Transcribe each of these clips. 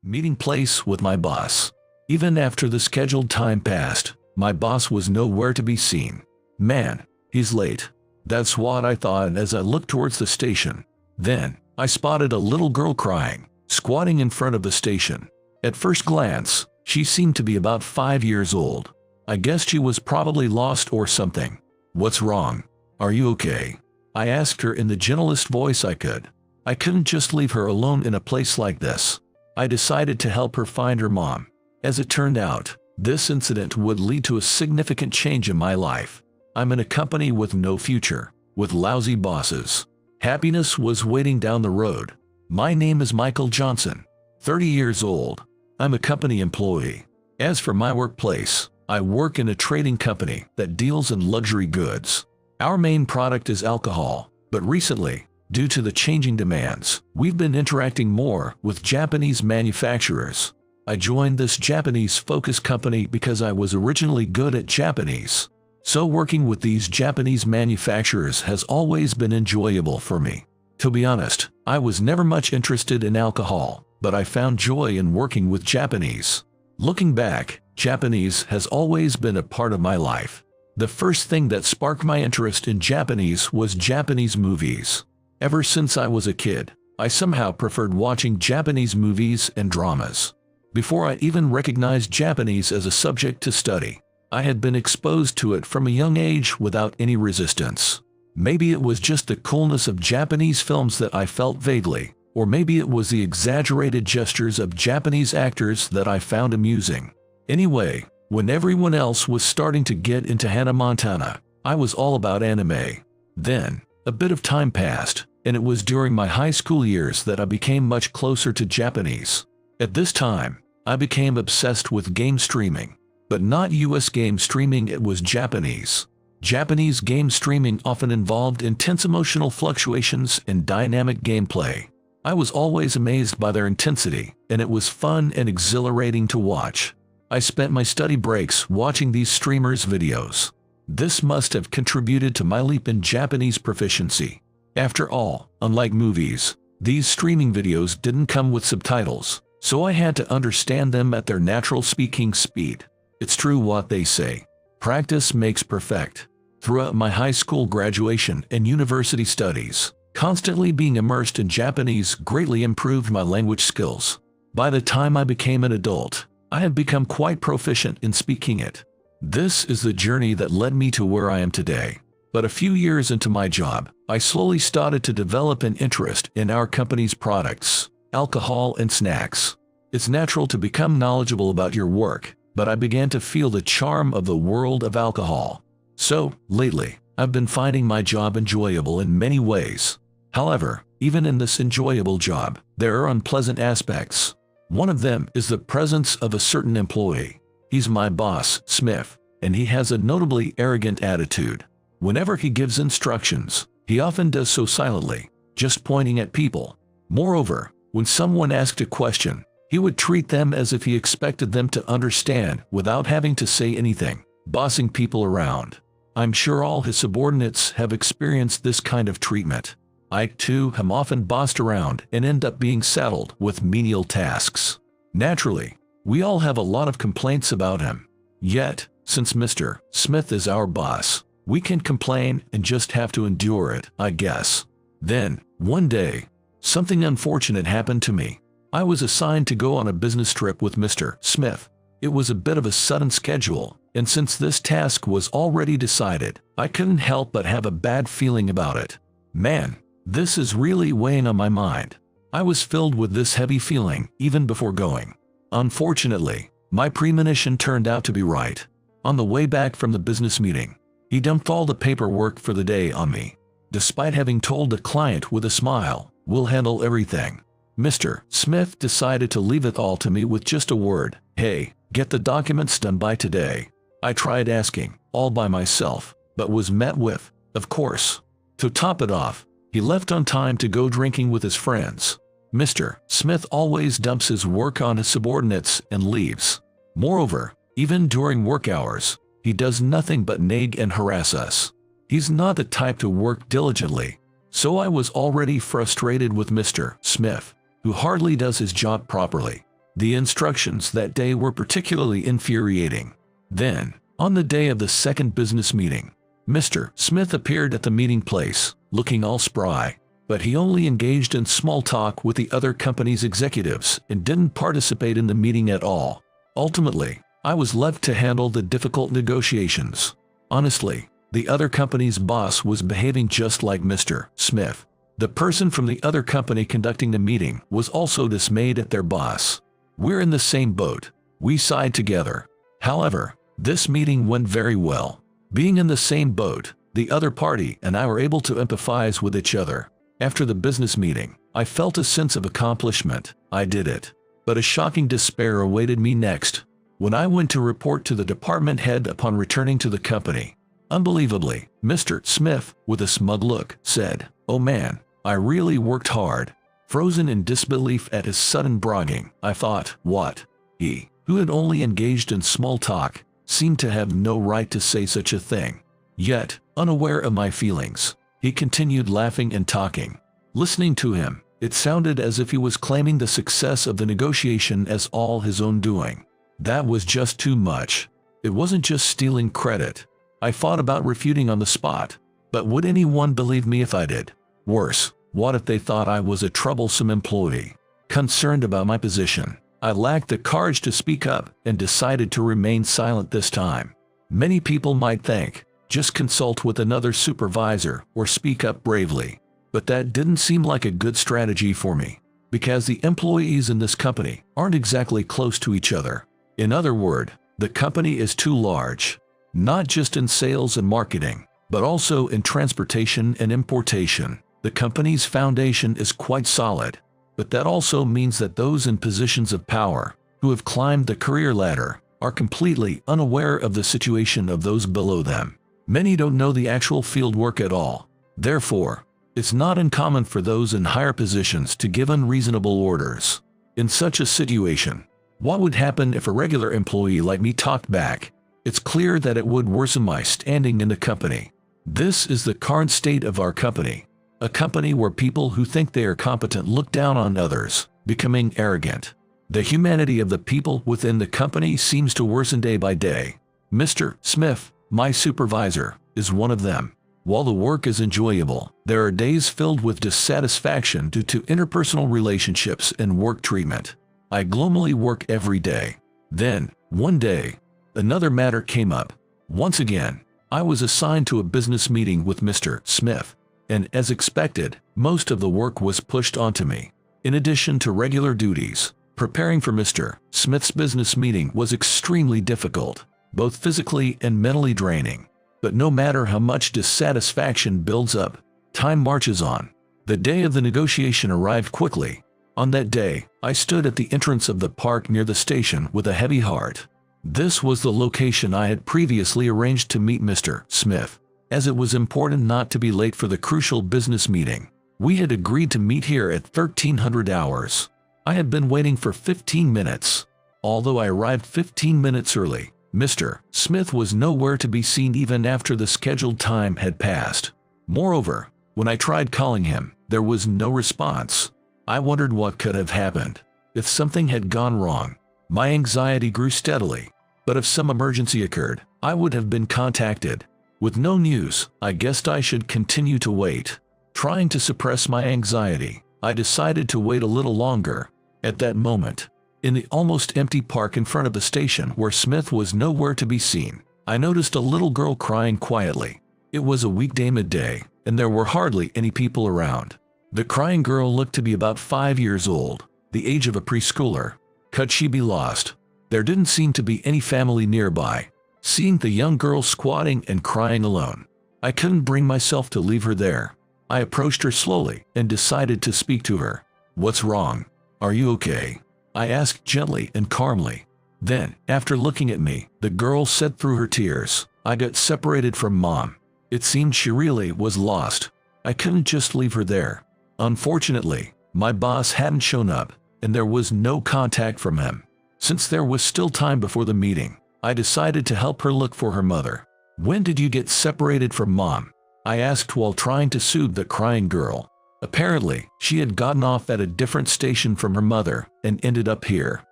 Meeting place with my boss. Even after the scheduled time passed, my boss was nowhere to be seen. Man, he's late. That's what I thought as I looked towards the station. Then, I spotted a little girl crying, squatting in front of the station. At first glance, she seemed to be about 5 years old. I guessed she was probably lost or something. "What's wrong? Are you okay?" I asked her in the gentlest voice I could. I couldn't just leave her alone in a place like this. I decided to help her find her mom. As it turned out, this incident would lead to a significant change in my life. I'm in a company with no future, with lousy bosses. Happiness was waiting down the road. My name is Michael Johnson, 30 years old. I'm a company employee. As for my workplace, I work in a trading company that deals in luxury goods. Our main product is alcohol, but recently, due to the changing demands, we've been interacting more with Japanese manufacturers. I joined this Japanese-focused company because I was originally good at Japanese. So working with these Japanese manufacturers has always been enjoyable for me. To be honest, I was never much interested in alcohol, but I found joy in working with Japanese. Looking back, Japanese has always been a part of my life. The first thing that sparked my interest in Japanese was Japanese movies. Ever since I was a kid, I somehow preferred watching Japanese movies and dramas. Before I even recognized Japanese as a subject to study, I had been exposed to it from a young age without any resistance. Maybe it was just the coolness of Japanese films that I felt vaguely, or maybe it was the exaggerated gestures of Japanese actors that I found amusing. Anyway, when everyone else was starting to get into Hannah Montana, I was all about anime. Then, a bit of time passed, and it was during my high school years that I became much closer to Japanese. At this time, I became obsessed with game streaming. But not US game streaming, it was Japanese. Japanese game streaming often involved intense emotional fluctuations and dynamic gameplay. I was always amazed by their intensity, and it was fun and exhilarating to watch. I spent my study breaks watching these streamers' videos. This must have contributed to my leap in Japanese proficiency. After all, unlike movies, these streaming videos didn't come with subtitles, so I had to understand them at their natural speaking speed. It's true what they say. Practice makes perfect. Throughout my high school graduation and university studies, constantly being immersed in Japanese greatly improved my language skills. By the time I became an adult, I had become quite proficient in speaking it. This is the journey that led me to where I am today. But a few years into my job, I slowly started to develop an interest in our company's products, alcohol and snacks. It's natural to become knowledgeable about your work, but I began to feel the charm of the world of alcohol. So, lately, I've been finding my job enjoyable in many ways. However, even in this enjoyable job, there are unpleasant aspects. One of them is the presence of a certain employee. He's my boss, Smith, and he has a notably arrogant attitude. Whenever he gives instructions, he often does so silently, just pointing at people. Moreover, when someone asked a question, he would treat them as if he expected them to understand without having to say anything, bossing people around. I'm sure all his subordinates have experienced this kind of treatment. I, too, am often bossed around and end up being saddled with menial tasks. Naturally, we all have a lot of complaints about him. Yet, since Mr. Smith is our boss, we can complain and just have to endure it, I guess. Then, one day, something unfortunate happened to me. I was assigned to go on a business trip with Mr. Smith. It was a bit of a sudden schedule, and since this task was already decided, I couldn't help but have a bad feeling about it. Man, this is really weighing on my mind. I was filled with this heavy feeling even before going. Unfortunately, my premonition turned out to be right. On the way back from the business meeting, he dumped all the paperwork for the day on me. Despite having told the client with a smile, "We'll handle everything," Mr. Smith decided to leave it all to me with just a word, "Hey, get the documents done by today." I tried asking, all by myself, but was met with, "Of course." To top it off, he left on time to go drinking with his friends. Mr. Smith always dumps his work on his subordinates and leaves. Moreover, even during work hours, he does nothing but nag and harass us. He's not the type to work diligently, so I was already frustrated with Mr. Smith, who hardly does his job properly. The instructions that day were particularly infuriating. Then, on the day of the second business meeting, Mr. Smith appeared at the meeting place, looking all spry, but he only engaged in small talk with the other company's executives and didn't participate in the meeting at all. Ultimately, I was left to handle the difficult negotiations. Honestly, the other company's boss was behaving just like Mr. Smith. The person from the other company conducting the meeting was also dismayed at their boss. We're in the same boat. We sighed together. However, this meeting went very well. Being in the same boat, the other party and I were able to empathize with each other. After the business meeting, I felt a sense of accomplishment. I did it. But a shocking despair awaited me next, when I went to report to the department head upon returning to the company. Unbelievably, Mr. Smith, with a smug look, said, "Oh man, I really worked hard." Frozen in disbelief at his sudden bragging, I thought, what? He, who had only engaged in small talk, seemed to have no right to say such a thing. Yet, unaware of my feelings, he continued laughing and talking. Listening to him, it sounded as if he was claiming the success of the negotiation as all his own doing. That was just too much. It wasn't just stealing credit. I thought about refuting on the spot, but would anyone believe me if I did? Worse, what if they thought I was a troublesome employee? Concerned about my position, I lacked the courage to speak up and decided to remain silent this time. Many people might think, just consult with another supervisor or speak up bravely. But that didn't seem like a good strategy for me, because the employees in this company aren't exactly close to each other. In other words, the company is too large, not just in sales and marketing, but also in transportation and importation. The company's foundation is quite solid, but that also means that those in positions of power, who have climbed the career ladder, are completely unaware of the situation of those below them. Many don't know the actual field work at all. Therefore, it's not uncommon for those in higher positions to give unreasonable orders. In such a situation, what would happen if a regular employee like me talked back? It's clear that it would worsen my standing in the company. This is the current state of our company. A company where people who think they are competent look down on others, becoming arrogant. The humanity of the people within the company seems to worsen day by day. Mr. Smith, my supervisor, is one of them. While the work is enjoyable, there are days filled with dissatisfaction due to interpersonal relationships and work treatment. I gloomily work every day. Then, one day, another matter came up. Once again, I was assigned to a business meeting with Mr. Smith, and as expected, most of the work was pushed onto me. In addition to regular duties, preparing for Mr. Smith's business meeting was extremely difficult, both physically and mentally draining. But no matter how much dissatisfaction builds up, time marches on. The day of the negotiation arrived quickly. On that day, I stood at the entrance of the park near the station with a heavy heart. This was the location I had previously arranged to meet Mr. Smith, as it was important not to be late for the crucial business meeting. We had agreed to meet here at 1300 hours. I had been waiting for 15 minutes. Although I arrived 15 minutes early, Mr. Smith was nowhere to be seen even after the scheduled time had passed. Moreover, when I tried calling him, there was no response. I wondered what could have happened. If something had gone wrong, my anxiety grew steadily. But if some emergency occurred, I would have been contacted. With no news, I guessed I should continue to wait. Trying to suppress my anxiety, I decided to wait a little longer. At that moment, in the almost empty park in front of the station where Smith was nowhere to be seen, I noticed a little girl crying quietly. It was a weekday midday, and there were hardly any people around. The crying girl looked to be about 5 years old, the age of a preschooler. Could she be lost? There didn't seem to be any family nearby. Seeing the young girl squatting and crying alone, I couldn't bring myself to leave her there. I approached her slowly and decided to speak to her. "What's wrong? Are you okay?" I asked gently and calmly. Then, after looking at me, the girl said through her tears, "I got separated from Mom." It seemed she really was lost. I couldn't just leave her there. Unfortunately, my boss hadn't shown up, and there was no contact from him. Since there was still time before the meeting, I decided to help her look for her mother. "When did you get separated from Mom?" I asked while trying to soothe the crying girl. Apparently, she had gotten off at a different station from her mother and ended up here.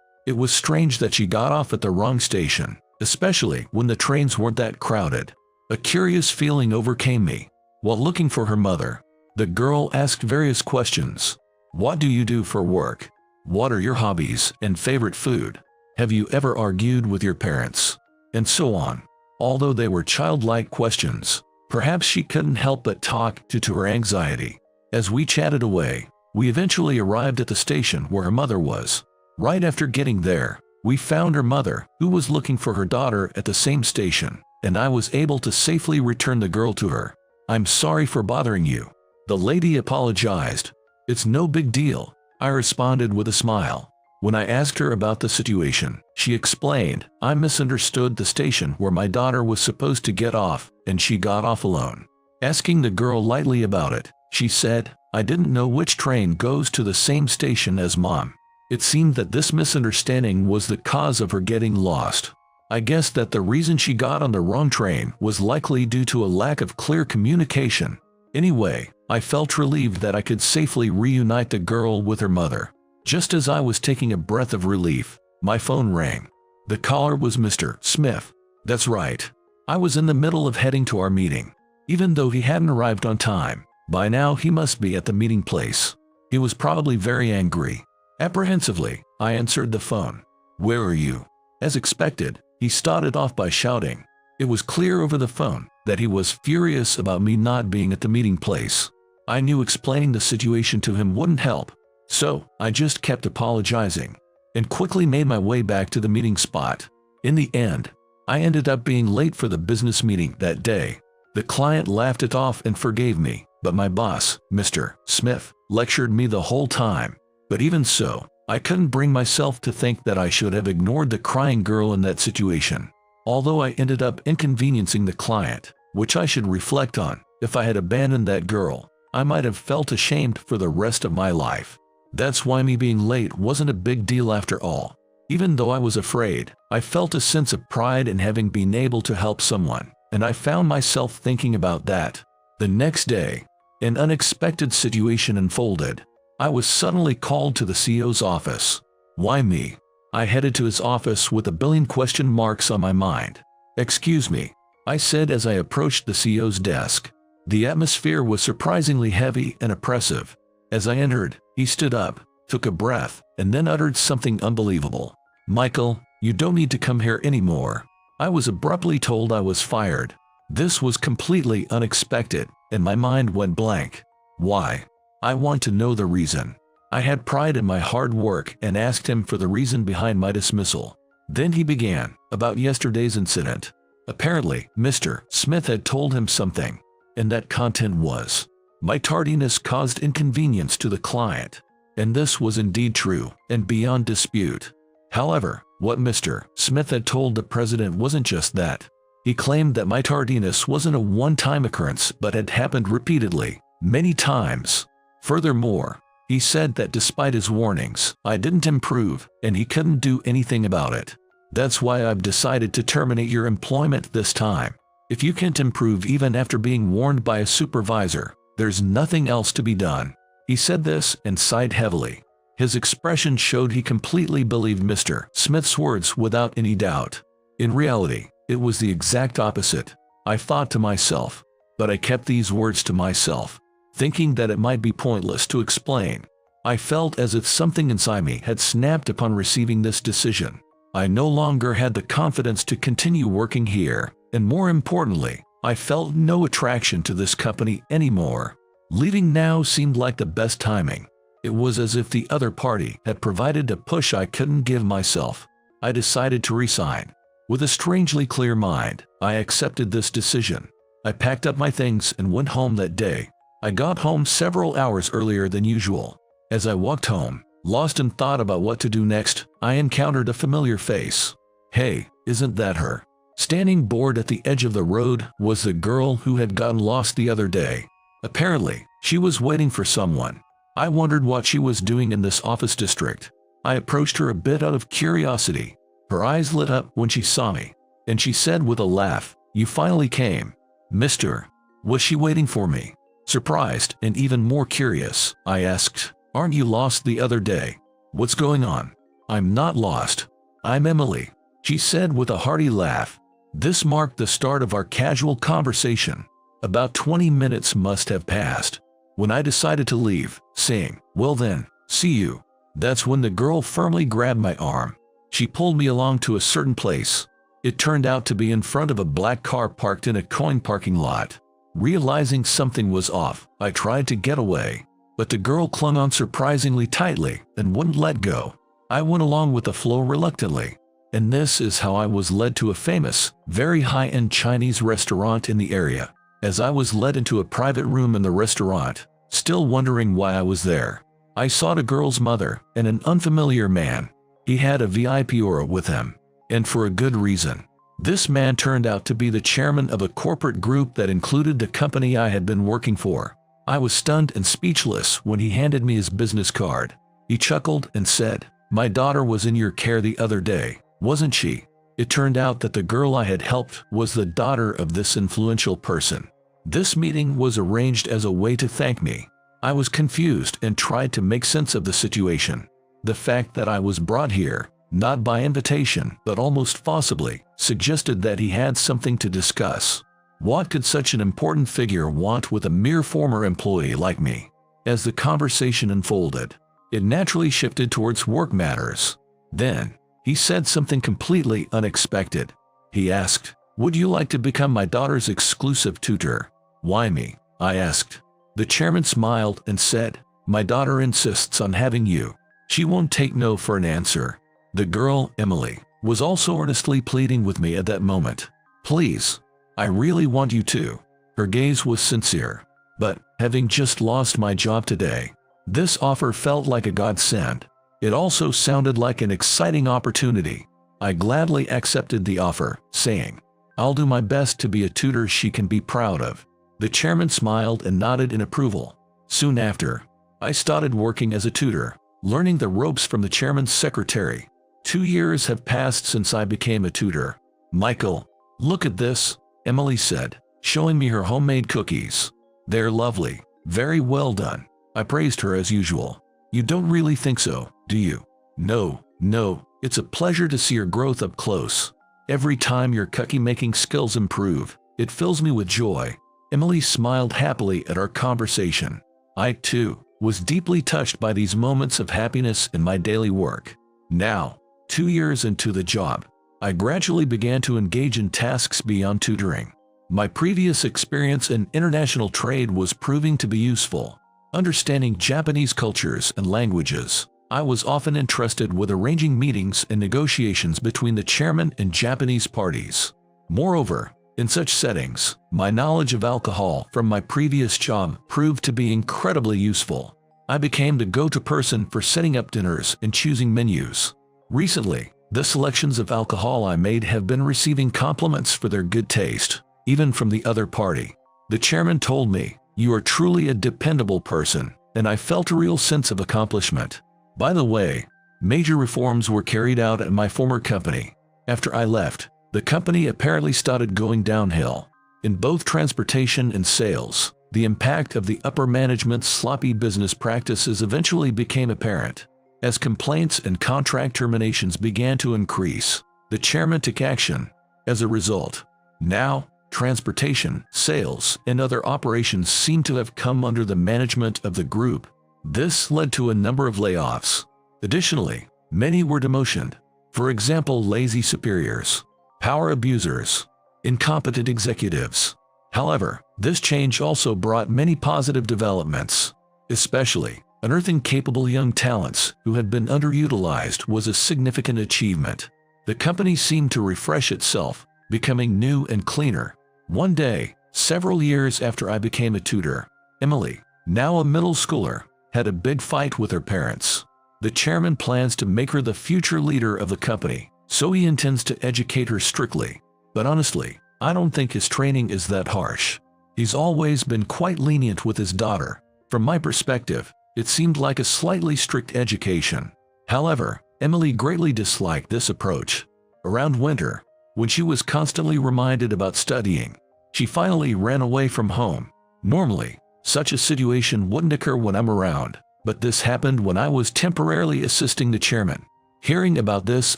It was strange that she got off at the wrong station, especially when the trains weren't that crowded. A curious feeling overcame me. While looking for her mother, the girl asked various questions. What do you do for work? What are your hobbies and favorite food? Have you ever argued with your parents? And so on. Although they were childlike questions, perhaps she couldn't help but talk to her anxiety. As we chatted away, we eventually arrived at the station where her mother was. Right after getting there, we found her mother, who was looking for her daughter at the same station, and I was able to safely return the girl to her. I'm sorry for bothering you. The lady apologized. It's no big deal, I responded with a smile. When I asked her about the situation, she explained, I misunderstood the station where my daughter was supposed to get off, and she got off alone. Asking the girl lightly about it, she said, I didn't know which train goes to the same station as Mom. It seemed that this misunderstanding was the cause of her getting lost. I guessed that the reason she got on the wrong train was likely due to a lack of clear communication. Anyway, I felt relieved that I could safely reunite the girl with her mother. Just as I was taking a breath of relief, my phone rang. The caller was Mr. Smith. That's right. I was in the middle of heading to our meeting. Even though he hadn't arrived on time, by now he must be at the meeting place. He was probably very angry. Apprehensively, I answered the phone. Where are you? As expected, he started off by shouting. It was clear over the phone that he was furious about me not being at the meeting place. I knew explaining the situation to him wouldn't help, so I just kept apologizing and quickly made my way back to the meeting spot. In the end, I ended up being late for the business meeting that day. The client laughed it off and forgave me, but my boss, Mr. Smith, lectured me the whole time. But even so, I couldn't bring myself to think that I should have ignored the crying girl in that situation. Although I ended up inconveniencing the client, which I should reflect on, if I had abandoned that girl, I might have felt ashamed for the rest of my life. That's why me being late wasn't a big deal after all. Even though I was afraid, I felt a sense of pride in having been able to help someone, and I found myself thinking about that. The next day, an unexpected situation unfolded. I was suddenly called to the CEO's office. Why me? I headed to his office with a billion question marks on my mind. Excuse me, I said as I approached the CEO's desk. The atmosphere was surprisingly heavy and oppressive. As I entered, he stood up, took a breath, and then uttered something unbelievable. Michael, you don't need to come here anymore. I was abruptly told I was fired. This was completely unexpected, and my mind went blank. Why? I want to know the reason. I had pride in my hard work and asked him for the reason behind my dismissal. Then he began about yesterday's incident. Apparently, Mr. Smith had told him something, and that content was, my tardiness caused inconvenience to the client. And this was indeed true and beyond dispute. However, what Mr. Smith had told the president wasn't just that. He claimed that my tardiness wasn't a one-time occurrence but had happened repeatedly, many times. Furthermore, he said that despite his warnings, I didn't improve and he couldn't do anything about it. That's why I've decided to terminate your employment this time. If you can't improve even after being warned by a supervisor, there's nothing else to be done. He said this and sighed heavily. His expression showed he completely believed Mr. Smith's words without any doubt. In reality, it was the exact opposite. I thought to myself, but I kept these words to myself, thinking that it might be pointless to explain. I felt as if something inside me had snapped upon receiving this decision. I no longer had the confidence to continue working here, and more importantly, I felt no attraction to this company anymore. Leaving now seemed like the best timing. It was as if the other party had provided a push I couldn't give myself. I decided to resign. With a strangely clear mind, I accepted this decision. I packed up my things and went home that day. I got home several hours earlier than usual. As I walked home, lost in thought about what to do next, I encountered a familiar face. Hey, isn't that her? Standing bored at the edge of the road was the girl who had gotten lost the other day. Apparently, she was waiting for someone. I wondered what she was doing in this office district. I approached her a bit out of curiosity. Her eyes lit up when she saw me, and she said with a laugh, "You finally came." Mister, was she waiting for me? Surprised and even more curious, I asked, "Aren't you lost the other day? What's going on?" I'm not lost. I'm Emily, she said with a hearty laugh. This marked the start of our casual conversation. About 20 minutes must have passed when I decided to leave, saying, "Well then, see you." That's when the girl firmly grabbed my arm. She pulled me along to a certain place. It turned out to be in front of a black car parked in a coin parking lot. Realizing something was off, I tried to get away, but the girl clung on surprisingly tightly and wouldn't let go. I went along with the flow reluctantly. And this is how I was led to a famous, very high-end Chinese restaurant in the area. As I was led into a private room in the restaurant, still wondering why I was there, I saw the girl's mother and an unfamiliar man. He had a VIP aura with him, and for a good reason. This man turned out to be the chairman of a corporate group that included the company I had been working for. I was stunned and speechless when he handed me his business card. He chuckled and said, "My daughter was in your care the other day, wasn't she?" It turned out that the girl I had helped was the daughter of this influential person. This meeting was arranged as a way to thank me. I was confused and tried to make sense of the situation. The fact that I was brought here, not by invitation but almost forcibly, suggested that he had something to discuss. What could such an important figure want with a mere former employee like me? As the conversation unfolded, it naturally shifted towards work matters. Then, he said something completely unexpected. He asked, "Would you like to become my daughter's exclusive tutor?" "Why me?" I asked. The chairman smiled and said, "My daughter insists on having you. She won't take no for an answer." The girl, Emily, was also earnestly pleading with me at that moment. "Please, I really want you to." Her gaze was sincere. But, having just lost my job today, this offer felt like a godsend. It also sounded like an exciting opportunity. I gladly accepted the offer, saying, "I'll do my best to be a tutor she can be proud of." The chairman smiled and nodded in approval. Soon after, I started working as a tutor, learning the ropes from the chairman's secretary. 2 years have passed since I became a tutor. "Michael, look at this," Emily said, showing me her homemade cookies. "They're lovely, very well done." I praised her as usual. "You don't really think so, do you?" No, it's a pleasure to see your growth up close. Every time your cookie-making skills improve, it fills me with joy." Emily smiled happily at our conversation. I, too, was deeply touched by these moments of happiness in my daily work. Now, 2 years into the job, I gradually began to engage in tasks beyond tutoring. My previous experience in international trade was proving to be useful. Understanding Japanese cultures and languages, I was often entrusted with arranging meetings and negotiations between the chairman and Japanese parties. Moreover, in such settings, my knowledge of alcohol from my previous job proved to be incredibly useful. I became the go-to person for setting up dinners and choosing menus. Recently, the selections of alcohol I made have been receiving compliments for their good taste, even from the other party. The chairman told me, "You are truly a dependable person," and I felt a real sense of accomplishment. By the way, major reforms were carried out at my former company. After I left, the company apparently started going downhill. In both transportation and sales, the impact of the upper management's sloppy business practices eventually became apparent. As complaints and contract terminations began to increase, the chairman took action. As a result, now, transportation, sales, and other operations seem to have come under the management of the group. This led to a number of layoffs. Additionally, many were demotioned. For example, lazy superiors, power abusers, incompetent executives. However, this change also brought many positive developments. Especially, unearthing capable young talents who had been underutilized was a significant achievement. The company seemed to refresh itself, becoming new and cleaner. One day, several years after I became a tutor, Emily, now a middle schooler, had a big fight with her parents. The chairman plans to make her the future leader of the company, so he intends to educate her strictly. But honestly, I don't think his training is that harsh. He's always been quite lenient with his daughter. From my perspective, it seemed like a slightly strict education. However, Emily greatly disliked this approach. Around winter, when she was constantly reminded about studying, she finally ran away from home. Normally, such a situation wouldn't occur when I'm around, but this happened when I was temporarily assisting the chairman. Hearing about this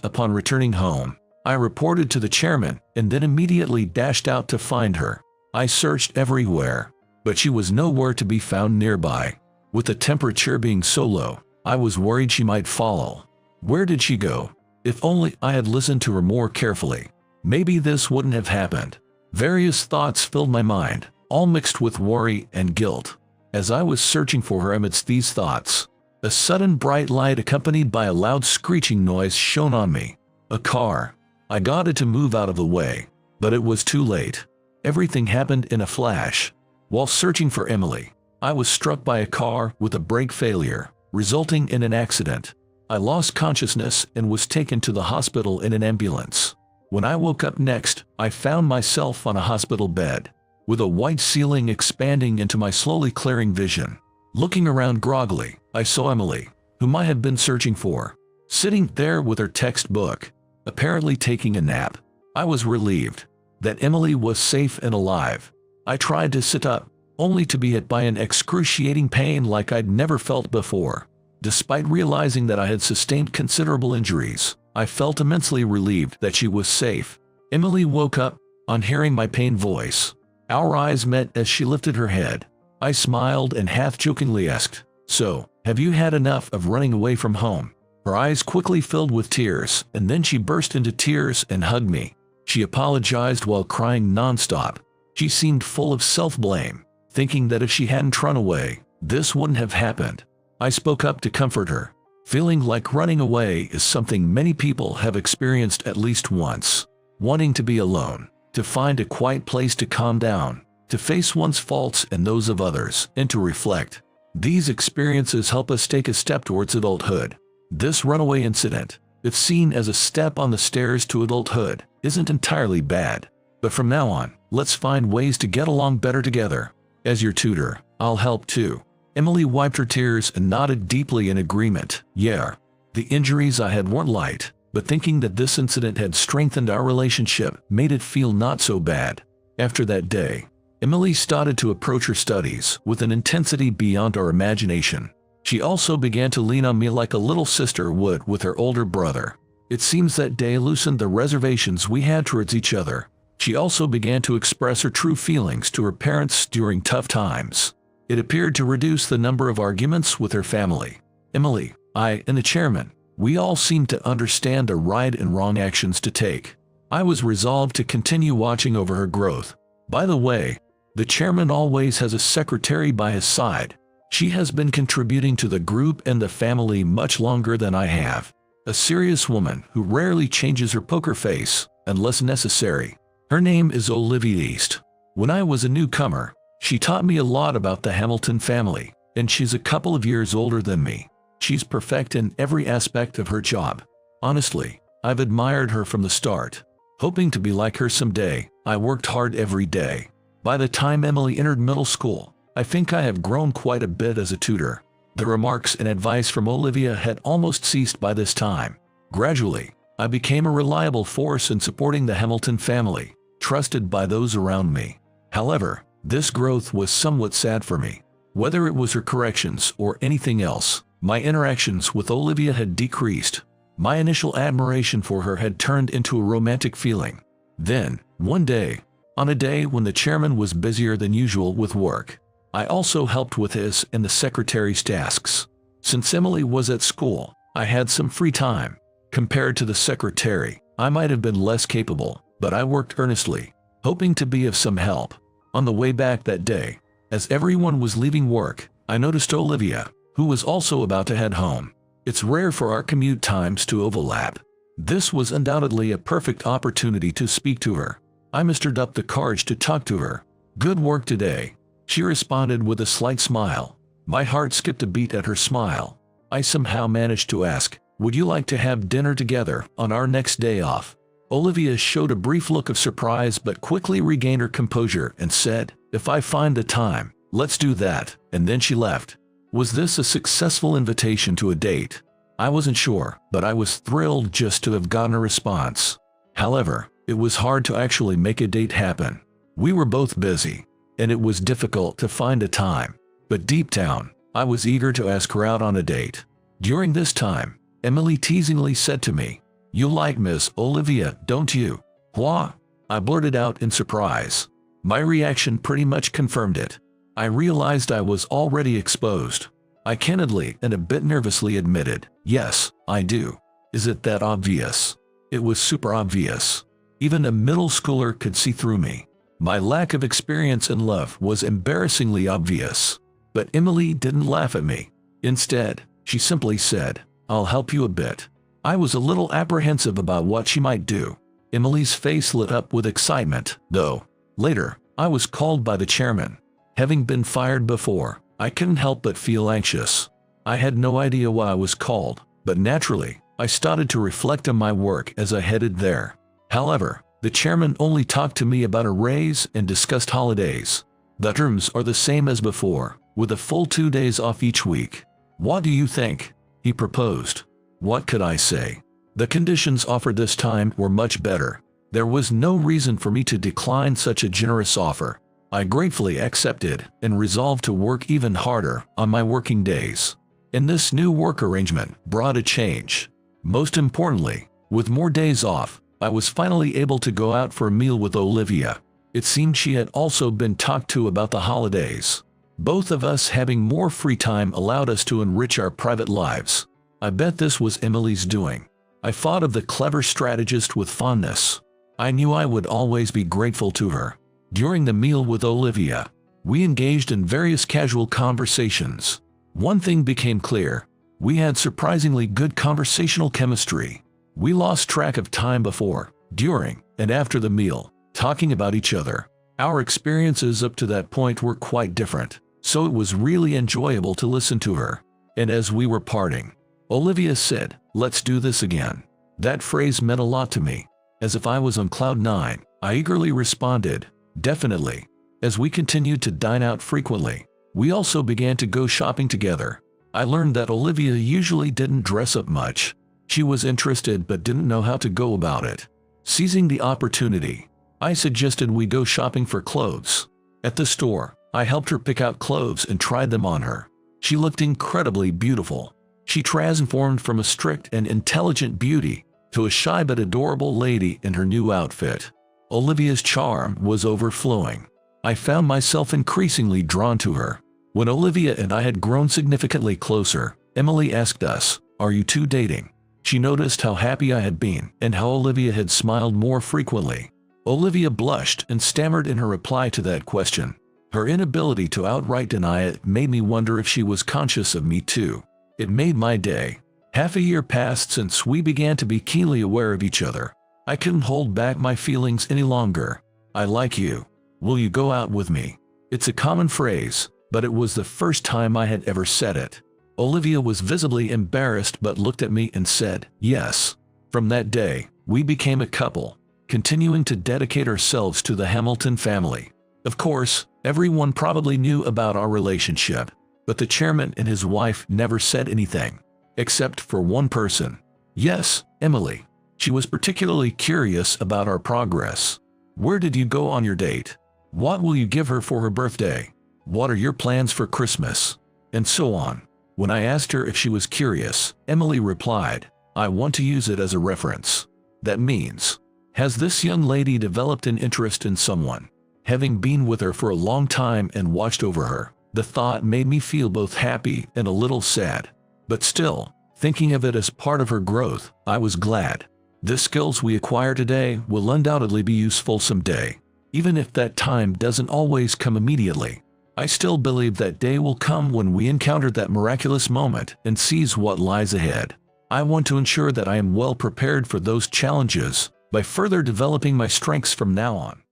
upon returning home, I reported to the chairman and then immediately dashed out to find her. I searched everywhere, but she was nowhere to be found nearby. With the temperature being so low, I was worried she might fall. Where did she go? If only I had listened to her more carefully, maybe this wouldn't have happened. Various thoughts filled my mind, all mixed with worry and guilt. As I was searching for her amidst these thoughts, a sudden bright light accompanied by a loud screeching noise shone on me. A car. I got it to move out of the way, but it was too late. Everything happened in a flash. While searching for Emily, I was struck by a car with a brake failure, resulting in an accident. I lost consciousness and was taken to the hospital in an ambulance. When I woke up next, I found myself on a hospital bed, with a white ceiling expanding into my slowly clearing vision. Looking around groggily, I saw Emily, whom I had been searching for, sitting there with her textbook, apparently taking a nap. I was relieved that Emily was safe and alive. I tried to sit up, only to be hit by an excruciating pain like I'd never felt before. Despite realizing that I had sustained considerable injuries, I felt immensely relieved that she was safe. Emily woke up on hearing my pained voice. Our eyes met as she lifted her head. I smiled and half-jokingly asked, "So, have you had enough of running away from home?" Her eyes quickly filled with tears, and then she burst into tears and hugged me. She apologized while crying nonstop. She seemed full of self-blame, thinking that if she hadn't run away, this wouldn't have happened. I spoke up to comfort her. Feeling like running away is something many people have experienced at least once. Wanting to be alone, to find a quiet place to calm down, to face one's faults and those of others, and to reflect. These experiences help us take a step towards adulthood. This runaway incident, if seen as a step on the stairs to adulthood, isn't entirely bad. But from now on, let's find ways to get along better together. As your tutor, I'll help too. Emily wiped her tears and nodded deeply in agreement. Yeah, the injuries I had weren't light, but thinking that this incident had strengthened our relationship made it feel not so bad. After that day, Emily started to approach her studies with an intensity beyond our imagination. She also began to lean on me like a little sister would with her older brother. It seems that day loosened the reservations we had towards each other. She also began to express her true feelings to her parents during tough times. It appeared to reduce the number of arguments with her family. Emily, I, and the chairman, we all seemed to understand the right and wrong actions to take. I was resolved to continue watching over her growth. By the way, the chairman always has a secretary by his side. She has been contributing to the group and the family much longer than I have. A serious woman who rarely changes her poker face, unless necessary. Her name is Olivia East. When I was a newcomer, she taught me a lot about the Hamilton family, and she's a couple of years older than me. She's perfect in every aspect of her job. Honestly, I've admired her from the start. Hoping to be like her someday, I worked hard every day. By the time Emily entered middle school, I think I have grown quite a bit as a tutor. The remarks and advice from Olivia had almost ceased by this time. Gradually, I became a reliable force in supporting the Hamilton family, trusted by those around me. However, this growth was somewhat sad for me. Whether it was her corrections or anything else, my interactions with Olivia had decreased. My initial admiration for her had turned into a romantic feeling. Then, one day, on a day when the chairman was busier than usual with work, I also helped with his and the secretary's tasks. Since Emily was at school, I had some free time. Compared to the secretary, I might have been less capable, but I worked earnestly, hoping to be of some help. On the way back that day, as everyone was leaving work, I noticed Olivia, who was also about to head home. It's rare for our commute times to overlap. This was undoubtedly a perfect opportunity to speak to her. I mustered up the courage to talk to her. "Good work today," she responded with a slight smile. My heart skipped a beat at her smile. I somehow managed to ask, "Would you like to have dinner together on our next day off?" Olivia showed a brief look of surprise but quickly regained her composure and said, "If I find the time, let's do that," and then she left. Was this a successful invitation to a date? I wasn't sure, but I was thrilled just to have gotten a response. However, it was hard to actually make a date happen. We were both busy, and it was difficult to find a time. But deep down, I was eager to ask her out on a date. During this time, Emily teasingly said to me. "You like Miss Olivia, don't you?" "What?" I blurted out in surprise. My reaction pretty much confirmed it. I realized I was already exposed. I candidly and a bit nervously admitted, "Yes, I do." "Is it that obvious?" It was super obvious. Even a middle schooler could see through me. My lack of experience in love was embarrassingly obvious. But Emily didn't laugh at me. Instead, she simply said, "I'll help you a bit." I was a little apprehensive about what she might do. Emily's face lit up with excitement, though. Later, I was called by the chairman. Having been fired before, I couldn't help but feel anxious. I had no idea why I was called, but naturally, I started to reflect on my work as I headed there. However, the chairman only talked to me about a raise and discussed holidays. The terms are the same as before, with a full 2 days off each week. "What do you think?" he proposed. What could I say? The conditions offered this time were much better. There was no reason for me to decline such a generous offer. I gratefully accepted and resolved to work even harder on my working days. And this new work arrangement brought a change. Most importantly, with more days off, I was finally able to go out for a meal with Olivia. It seemed she had also been talked to about the holidays. Both of us having more free time allowed us to enrich our private lives. I bet this was Emily's doing. I thought of the clever strategist with fondness. I knew I would always be grateful to her. During the meal with Olivia, we engaged in various casual conversations. One thing became clear. We had surprisingly good conversational chemistry. We lost track of time before, during, and after the meal, talking about each other. Our experiences up to that point were quite different, so it was really enjoyable to listen to her. And as we were parting, Olivia said, "Let's do this again." That phrase meant a lot to me. As if I was on cloud 9, I eagerly responded, "Definitely." As we continued to dine out frequently, we also began to go shopping together. I learned that Olivia usually didn't dress up much. She was interested but didn't know how to go about it. Seizing the opportunity, I suggested we go shopping for clothes. At the store, I helped her pick out clothes and tried them on her. She looked incredibly beautiful. She transformed from a strict and intelligent beauty to a shy but adorable lady in her new outfit. Olivia's charm was overflowing. I found myself increasingly drawn to her. When Olivia and I had grown significantly closer, Emily asked us, "Are you two dating?" She noticed how happy I had been and how Olivia had smiled more frequently. Olivia blushed and stammered in her reply to that question. Her inability to outright deny it made me wonder if she was conscious of me too. It made my day. Half a year passed since we began to be keenly aware of each other. I couldn't hold back my feelings any longer. "I like you. Will you go out with me?" It's a common phrase, but it was the first time I had ever said it. Olivia was visibly embarrassed but looked at me and said, "Yes." From that day, we became a couple, continuing to dedicate ourselves to the Hamilton family. Of course, everyone probably knew about our relationship, but the chairman and his wife never said anything. Except for one person. Yes, Emily. She was particularly curious about our progress. "Where did you go on your date? What will you give her for her birthday? What are your plans for Christmas?" And so on. When I asked her if she was curious, Emily replied, "I want to use it as a reference." That means, has this young lady developed an interest in someone? Having been with her for a long time and watched over her, the thought made me feel both happy and a little sad. But still, thinking of it as part of her growth, I was glad. The skills we acquire today will undoubtedly be useful someday. Even if that time doesn't always come immediately, I still believe that day will come when we encounter that miraculous moment and seize what lies ahead. I want to ensure that I am well prepared for those challenges by further developing my strengths from now on.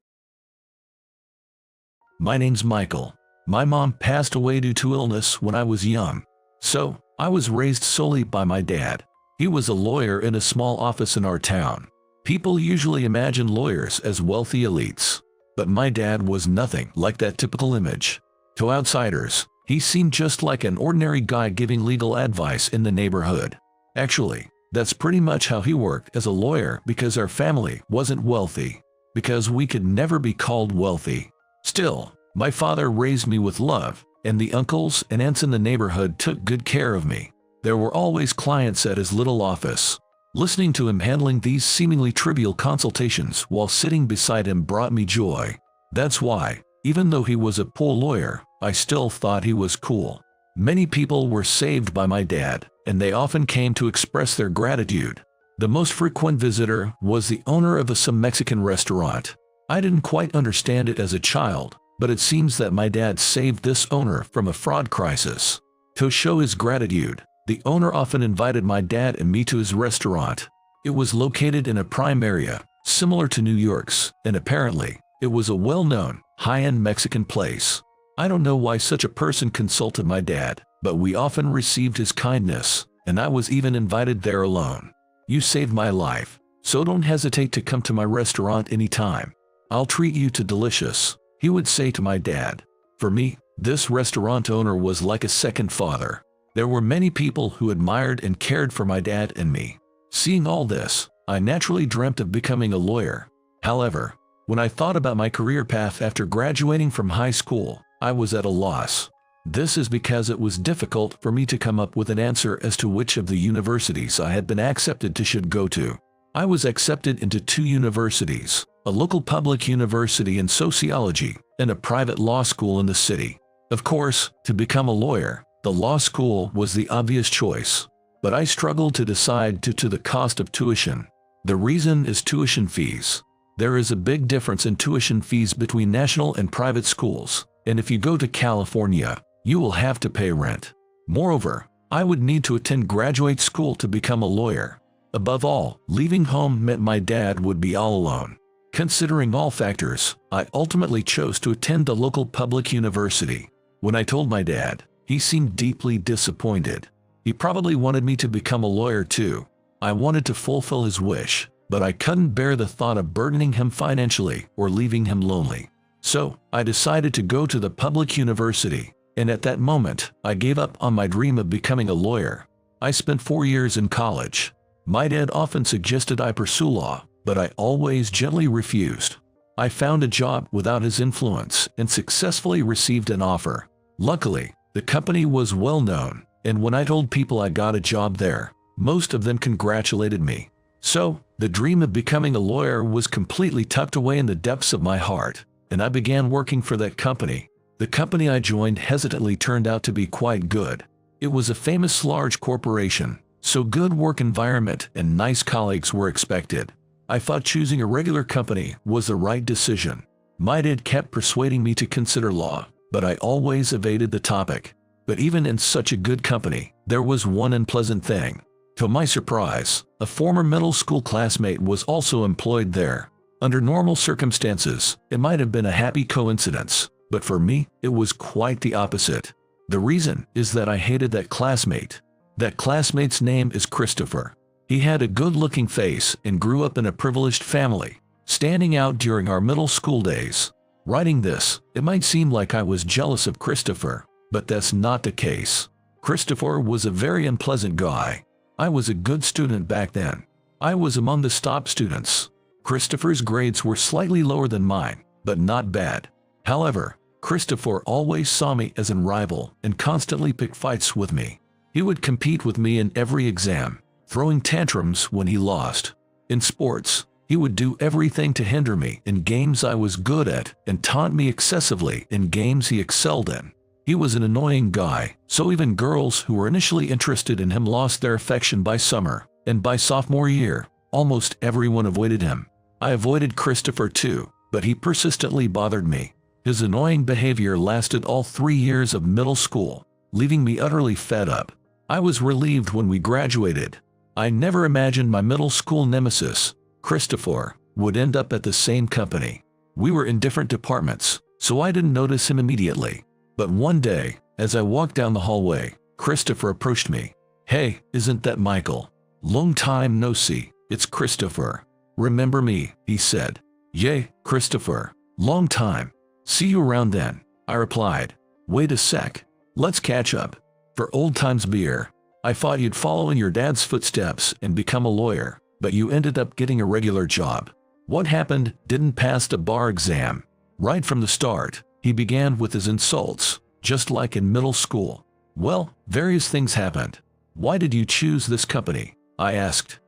My name's Michael. My mom passed away due to illness when I was young, so I was raised solely by my dad. He was a lawyer in a small office in our town. People usually imagine lawyers as wealthy elites, but my dad was nothing like that typical image. To outsiders, he seemed just like an ordinary guy giving legal advice in the neighborhood. Actually, that's pretty much how he worked as a lawyer because our family wasn't wealthy, because we could never be called wealthy. Still, my father raised me with love, and the uncles and aunts in the neighborhood took good care of me. There were always clients at his little office. Listening to him handling these seemingly trivial consultations while sitting beside him brought me joy. That's why, even though he was a poor lawyer, I still thought he was cool. Many people were saved by my dad, and they often came to express their gratitude. The most frequent visitor was the owner of some Mexican restaurant. I didn't quite understand it as a child, but it seems that my dad saved this owner from a fraud crisis. To show his gratitude, the owner often invited my dad and me to his restaurant. It was located in a prime area, similar to New York's, and apparently, it was a well-known, high-end Mexican place. I don't know why such a person consulted my dad, but we often received his kindness, and I was even invited there alone. You saved my life, so don't hesitate to come to my restaurant anytime. I'll treat you to delicious, he would say to my dad. For me, this restaurant owner was like a second father. There were many people who admired and cared for my dad and me. Seeing all this, I naturally dreamt of becoming a lawyer. However, when I thought about my career path after graduating from high school, I was at a loss. This is because it was difficult for me to come up with an answer as to which of the universities I had been accepted to should go to. I was accepted into 2 universities, a local public university in sociology and a private law school in the city. Of course, to become a lawyer, the law school was the obvious choice, but I struggled to decide due to the cost of tuition. The reason is tuition fees. There is a big difference in tuition fees between national and private schools, and if you go to California, you will have to pay rent. Moreover, I would need to attend graduate school to become a lawyer. Above all, leaving home meant my dad would be all alone. Considering all factors, I ultimately chose to attend the local public university. When I told my dad, he seemed deeply disappointed. He probably wanted me to become a lawyer too. I wanted to fulfill his wish, but I couldn't bear the thought of burdening him financially or leaving him lonely. So, I decided to go to the public university, and at that moment, I gave up on my dream of becoming a lawyer. I spent 4 years in college. My dad often suggested I pursue law, but I always gently refused. I found a job without his influence and successfully received an offer. Luckily, the company was well known, and when I told people I got a job there, most of them congratulated me. So, the dream of becoming a lawyer was completely tucked away in the depths of my heart, and I began working for that company. The company I joined hesitantly turned out to be quite good. It was a famous large corporation, so good work environment and nice colleagues were expected. I thought choosing a regular company was the right decision. My dad kept persuading me to consider law, but I always evaded the topic. But even in such a good company, there was one unpleasant thing. To my surprise, a former middle school classmate was also employed there. Under normal circumstances, it might have been a happy coincidence, but for me, it was quite the opposite. The reason is that I hated that classmate. That classmate's name is Christopher. He had a good-looking face and grew up in a privileged family, standing out during our middle school days. Writing this, it might seem like I was jealous of Christopher, but that's not the case. Christopher was a very unpleasant guy. I was a good student back then. I was among the top students. Christopher's grades were slightly lower than mine, but not bad. However, Christopher always saw me as a rival and constantly picked fights with me. He would compete with me in every exam, throwing tantrums when he lost. In sports, he would do everything to hinder me in games I was good at and taunt me excessively in games he excelled in. He was an annoying guy, so even girls who were initially interested in him lost their affection by summer, and by sophomore year, almost everyone avoided him. I avoided Christopher too, but he persistently bothered me. His annoying behavior lasted all 3 years of middle school, leaving me utterly fed up. I was relieved when we graduated. I never imagined my middle school nemesis, Christopher, would end up at the same company. We were in different departments, so I didn't notice him immediately. But one day, as I walked down the hallway, Christopher approached me. "Hey, isn't that Michael? Long time no see, it's Christopher. Remember me?" he said. "Yay, Christopher. Long time. See you around then," I replied. "Wait a sec. Let's catch up. For old times beer. I thought you'd follow in your dad's footsteps and become a lawyer, but you ended up getting a regular job. What happened? Didn't pass the bar exam." Right from the start, he began with his insults, just like in middle school. Well, various things happened. Why did you choose this company? I asked.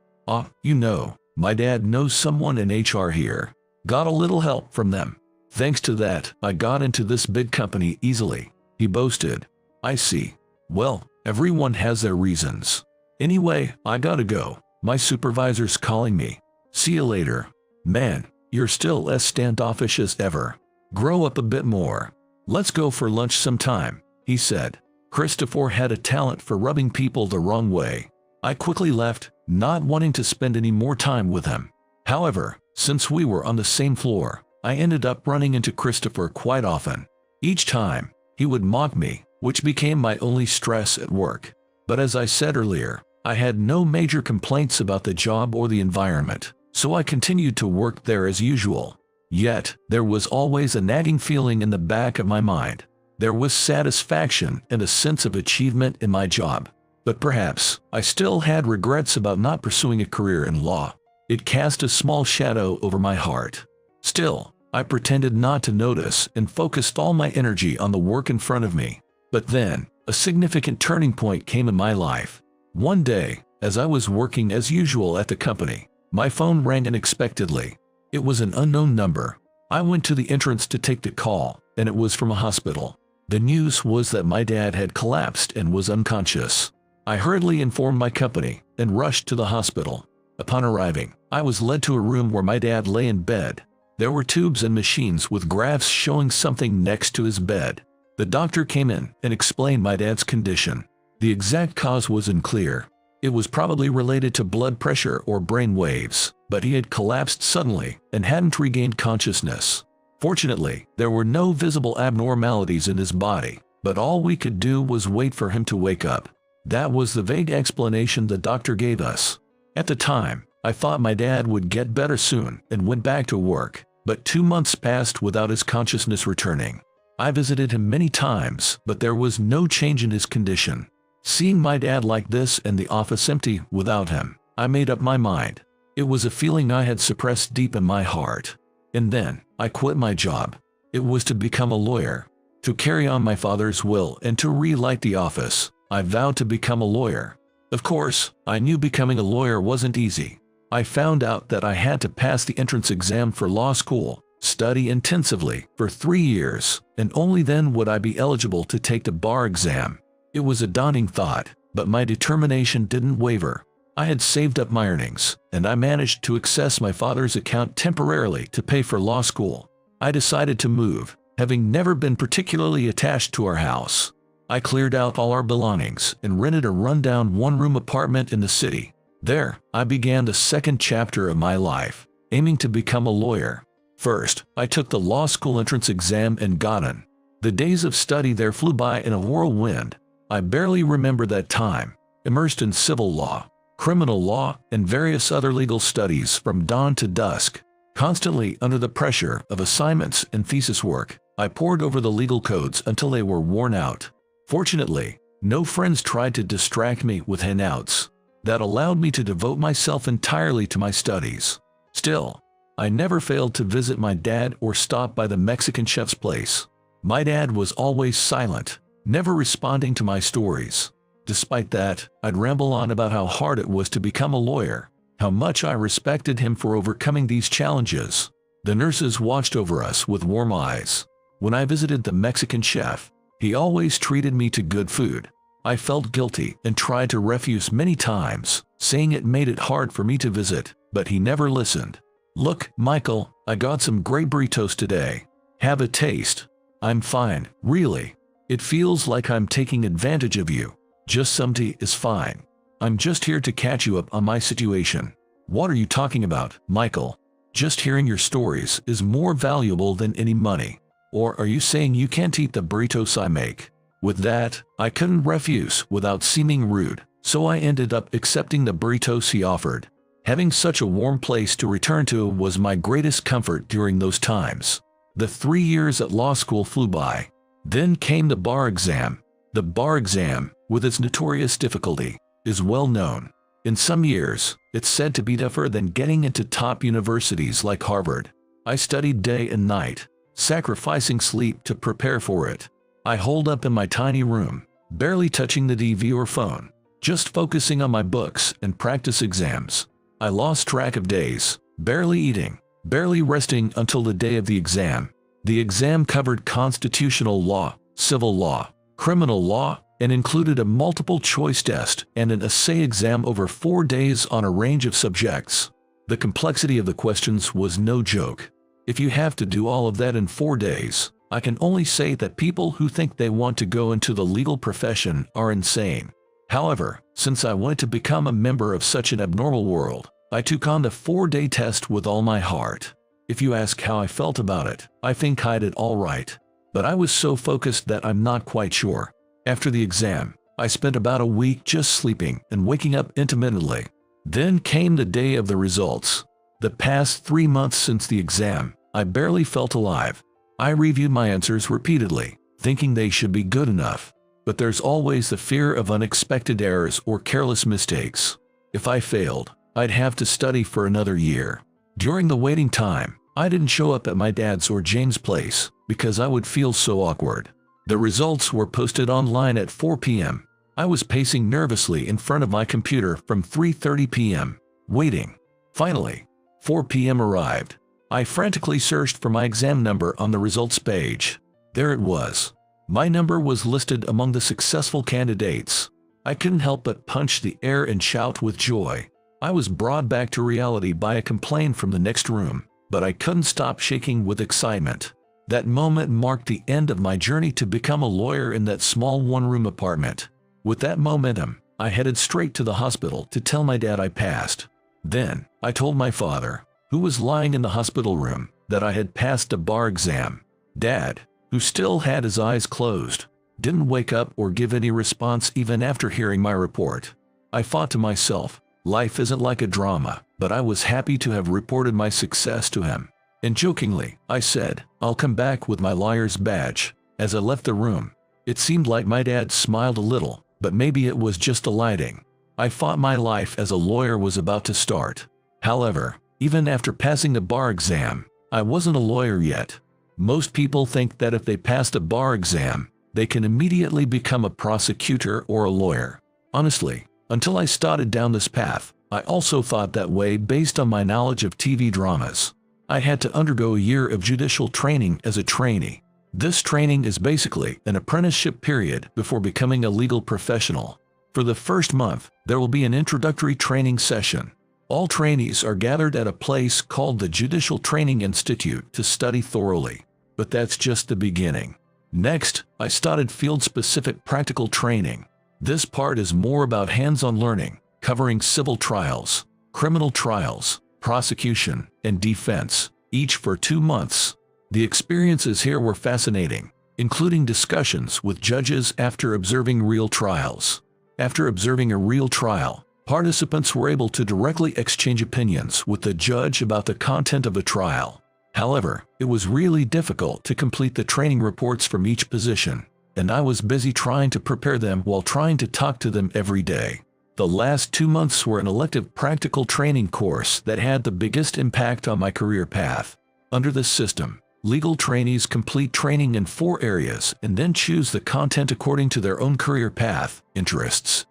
You know, my dad knows someone in HR here. Got a little help from them. Thanks to that, I got into this big company easily, he boasted. I see. Well, everyone has their reasons. Anyway, I gotta go. My supervisor's calling me. See you later. Man, you're still as standoffish as ever. Grow up a bit more. Let's go for lunch sometime, he said. Christopher had a talent for rubbing people the wrong way. I quickly left, not wanting to spend any more time with him. However, since we were on the same floor, I ended up running into Christopher quite often. Each time, he would mock me, which became my only stress at work. But as I said earlier, I had no major complaints about the job or the environment, so I continued to work there as usual. Yet, there was always a nagging feeling in the back of my mind. There was satisfaction and a sense of achievement in my job. But perhaps, I still had regrets about not pursuing a career in law. It cast a small shadow over my heart. Still, I pretended not to notice and focused all my energy on the work in front of me. But then, a significant turning point came in my life. One day, as I was working as usual at the company, my phone rang unexpectedly. It was an unknown number. I went to the entrance to take the call, and it was from a hospital. The news was that my dad had collapsed and was unconscious. I hurriedly informed my company and rushed to the hospital. Upon arriving, I was led to a room where my dad lay in bed. There were tubes and machines with graphs showing something next to his bed. The doctor came in and explained my dad's condition. The exact cause was unclear. It was probably related to blood pressure or brain waves, but he had collapsed suddenly and hadn't regained consciousness. Fortunately, there were no visible abnormalities in his body, but all we could do was wait for him to wake up. That was the vague explanation the doctor gave us. At the time, I thought my dad would get better soon and went back to work, but 2 months passed without his consciousness returning. I visited him many times, but there was no change in his condition. Seeing my dad like this and the office empty without him, I made up my mind. It was a feeling I had suppressed deep in my heart. And then, I quit my job. It was to become a lawyer. To carry on my father's will and to relight the office, I vowed to become a lawyer. Of course, I knew becoming a lawyer wasn't easy. I found out that I had to pass the entrance exam for law school, study intensively for 3 years, and only then would I be eligible to take the bar exam. It was a daunting thought, but my determination didn't waver. I had saved up my earnings, and I managed to access my father's account temporarily to pay for law school. I decided to move, having never been particularly attached to our house. I cleared out all our belongings and rented a rundown one-room apartment in the city. There, I began the second chapter of my life, aiming to become a lawyer. First, I took the law school entrance exam and got in. The days of study there flew by in a whirlwind. I barely remember that time, immersed in civil law, criminal law, and various other legal studies from dawn to dusk. Constantly under the pressure of assignments and thesis work, I pored over the legal codes until they were worn out. Fortunately, no friends tried to distract me with hangouts. That allowed me to devote myself entirely to my studies. Still, I never failed to visit my dad or stop by the Mexican chef's place. My dad was always silent, never responding to my stories. Despite that, I'd ramble on about how hard it was to become a lawyer, how much I respected him for overcoming these challenges. The nurses watched over us with warm eyes. When I visited the Mexican chef, he always treated me to good food. I felt guilty and tried to refuse many times, saying it made it hard for me to visit, but he never listened. "Look, Michael, I got some great burritos today. Have a taste." "I'm fine, really. It feels like I'm taking advantage of you." "Just some tea is fine. I'm just here to catch you up on my situation." "What are you talking about, Michael? Just hearing your stories is more valuable than any money. Or are you saying you can't eat the burritos I make?" With that, I couldn't refuse without seeming rude, so I ended up accepting the burritos he offered. Having such a warm place to return to was my greatest comfort during those times. The 3 years at law school flew by. Then came the bar exam. The bar exam, with its notorious difficulty, is well known. In some years, it's said to be tougher than getting into top universities like Harvard. I studied day and night, sacrificing sleep to prepare for it. I holed up in my tiny room, barely touching the TV or phone. just focusing on my books and practice exams. I lost track of days, barely eating, barely resting until the day of the exam. The exam covered constitutional law, civil law, criminal law, and included a multiple-choice test and an essay exam over 4 days on a range of subjects. The complexity of the questions was no joke. If you have to do all of that in 4 days, I can only say that people who think they want to go into the legal profession are insane. However, since I wanted to become a member of such an abnormal world, I took on the 4-day test with all my heart. If you ask how I felt about it, I think I did all right. But I was so focused that I'm not quite sure. After the exam, I spent about a week just sleeping and waking up intermittently. Then came the day of the results. The past 3 months since the exam, I barely felt alive. I reviewed my answers repeatedly, thinking they should be good enough. But there's always the fear of unexpected errors or careless mistakes. If I failed, I'd have to study for another year. During the waiting time, I didn't show up at my dad's or Jane's place because I would feel so awkward. The results were posted online at 4 p.m. I was pacing nervously in front of my computer from 3:30 p.m., waiting. Finally, 4 p.m. arrived. I frantically searched for my exam number on the results page. There it was. My number was listed among the successful candidates. I couldn't help but punch the air and shout with joy. I was brought back to reality by a complaint from the next room, but I couldn't stop shaking with excitement. That moment marked the end of my journey to become a lawyer in that small one-room apartment. With that momentum, I headed straight to the hospital to tell my dad I passed. Then, I told my father, who was lying in the hospital room, that I had passed a bar exam. Dad, who still had his eyes closed, didn't wake up or give any response even after hearing my report. I thought to myself, life isn't like a drama, but I was happy to have reported my success to him. And jokingly, I said, I'll come back with my lawyer's badge. As I left the room, it seemed like my dad smiled a little, but maybe it was just the lighting. I thought my life as a lawyer was about to start. However, even after passing the bar exam, I wasn't a lawyer yet. Most people think that if they passed a bar exam, they can immediately become a prosecutor or a lawyer. Honestly, until I started down this path, I also thought that way based on my knowledge of TV dramas. I had to undergo a year of judicial training as a trainee. This training is basically an apprenticeship period before becoming a legal professional. For the first month, there will be an introductory training session. All trainees are gathered at a place called the Judicial Training Institute to study thoroughly. But that's just the beginning. Next, I started field-specific practical training. This part is more about hands-on learning, covering civil trials, criminal trials, prosecution, and defense, each for 2 months. The experiences here were fascinating, including discussions with judges after observing real trials. After observing a real trial, participants were able to directly exchange opinions with the judge about the content of the trial. However, it was really difficult to complete the training reports from each position, and I was busy trying to prepare them while trying to talk to them every day. The last 2 months were an elective practical training course that had the biggest impact on my career path. Under this system, legal trainees complete training in 4 areas and then choose the content according to their own career path, interests.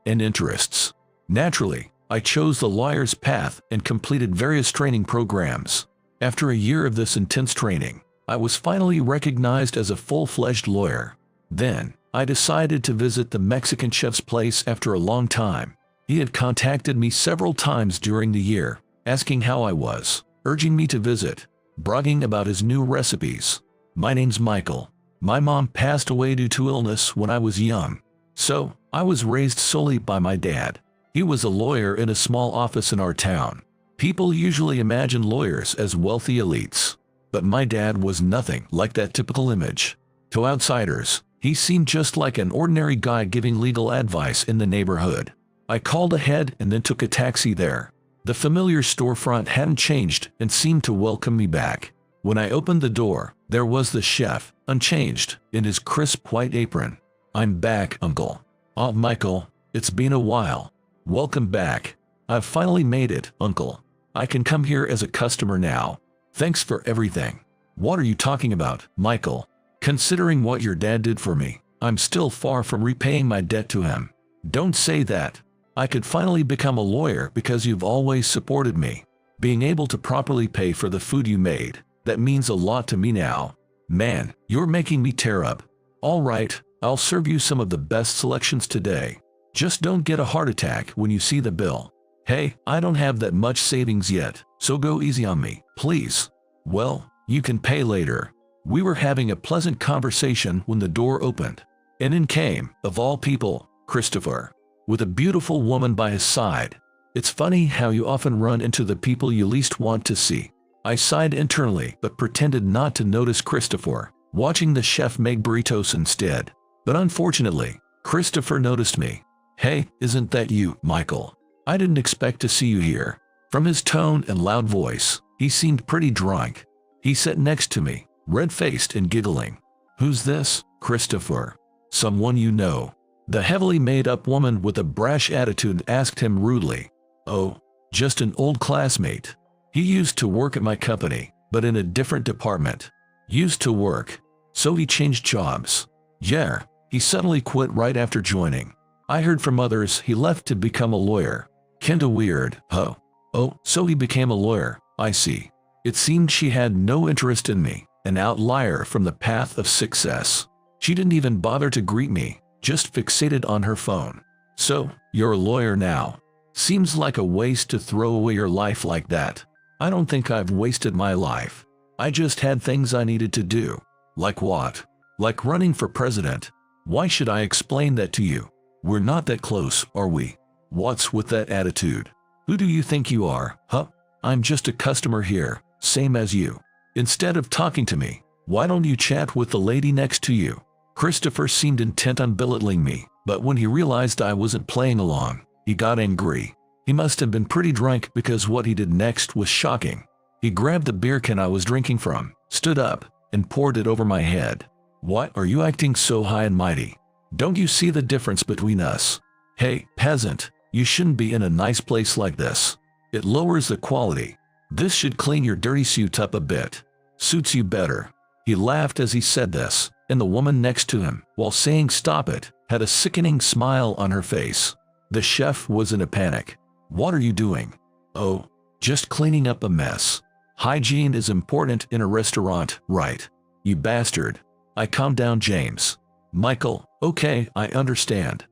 Naturally, I chose the lawyer's path and completed various training programs. After a year of this intense training, I was finally recognized as a full-fledged lawyer. Then, I decided to visit the Mexican chef's place after a long time. He had contacted me several times during the year, asking how I was, urging me to visit, bragging about his new recipes. My name's Michael. My mom passed away due to illness when I was young, so I was raised solely by my dad. He was a lawyer in a small office in our town. People usually imagine lawyers as wealthy elites, but my dad was nothing like that typical image. To outsiders, he seemed just like an ordinary guy giving legal advice in the neighborhood. I called ahead and then took a taxi there. The familiar storefront hadn't changed and seemed to welcome me back. When I opened the door, there was the chef, unchanged, in his crisp white apron. "I'm back, Uncle." "Oh, Michael, it's been a while." "Welcome back. I've finally made it, Uncle. I can come here as a customer now. Thanks for everything." "What are you talking about, Michael? Considering what your dad did for me, I'm still far from repaying my debt to him." "Don't say that. I could finally become a lawyer because you've always supported me. Being able to properly pay for the food you made, that means a lot to me now. Man, you're making me tear up. All right, I'll serve you some of the best selections today. Just don't get a heart attack when you see the bill. Hey, I don't have that much savings yet, so go easy on me, please. Well, you can pay later. We were having a pleasant conversation when the door opened. And in came, of all people, Christopher, with a beautiful woman by his side. It's funny how you often run into the people you least want to see. I sighed internally but pretended not to notice Christopher, watching the chef make burritos instead. But unfortunately, Christopher noticed me. Hey, isn't that you, Michael? I didn't expect to see you here. From his tone and loud voice, he seemed pretty drunk. He sat next to me, red-faced and giggling. Who's this, Christopher? Someone you know? The heavily made-up woman with a brash attitude asked him rudely. Oh, just an old classmate. He used to work at my company, but in a different department. Used to work. So he changed jobs. Yeah, he suddenly quit right after joining. I heard from others he left to become a lawyer. Kinda weird, huh? Oh, so he became a lawyer, I see. It seemed she had no interest in me, an outlier from the path of success. She didn't even bother to greet me, just fixated on her phone. So, you're a lawyer now. Seems like a waste to throw away your life like that. I don't think I've wasted my life. I just had things I needed to do. Like what? Like running for president. Why should I explain that to you? We're not that close, are we? What's with that attitude? Who do you think you are, huh? I'm just a customer here, same as you. Instead of talking to me, why don't you chat with the lady next to you? Christopher seemed intent on belittling me, but when he realized I wasn't playing along, he got angry. He must have been pretty drunk because what he did next was shocking. He grabbed the beer can I was drinking from, stood up, and poured it over my head. What are you acting so high and mighty? Don't you see the difference between us? Hey, peasant, you shouldn't be in a nice place like this. It lowers the quality. This should clean your dirty suit up a bit. Suits you better. He laughed as he said this, and the woman next to him, while saying stop it, had a sickening smile on her face. The chef was in a panic. What are you doing? Oh, just cleaning up a mess. Hygiene is important in a restaurant, right? You bastard. I calmed down James. Michael, okay, I understand.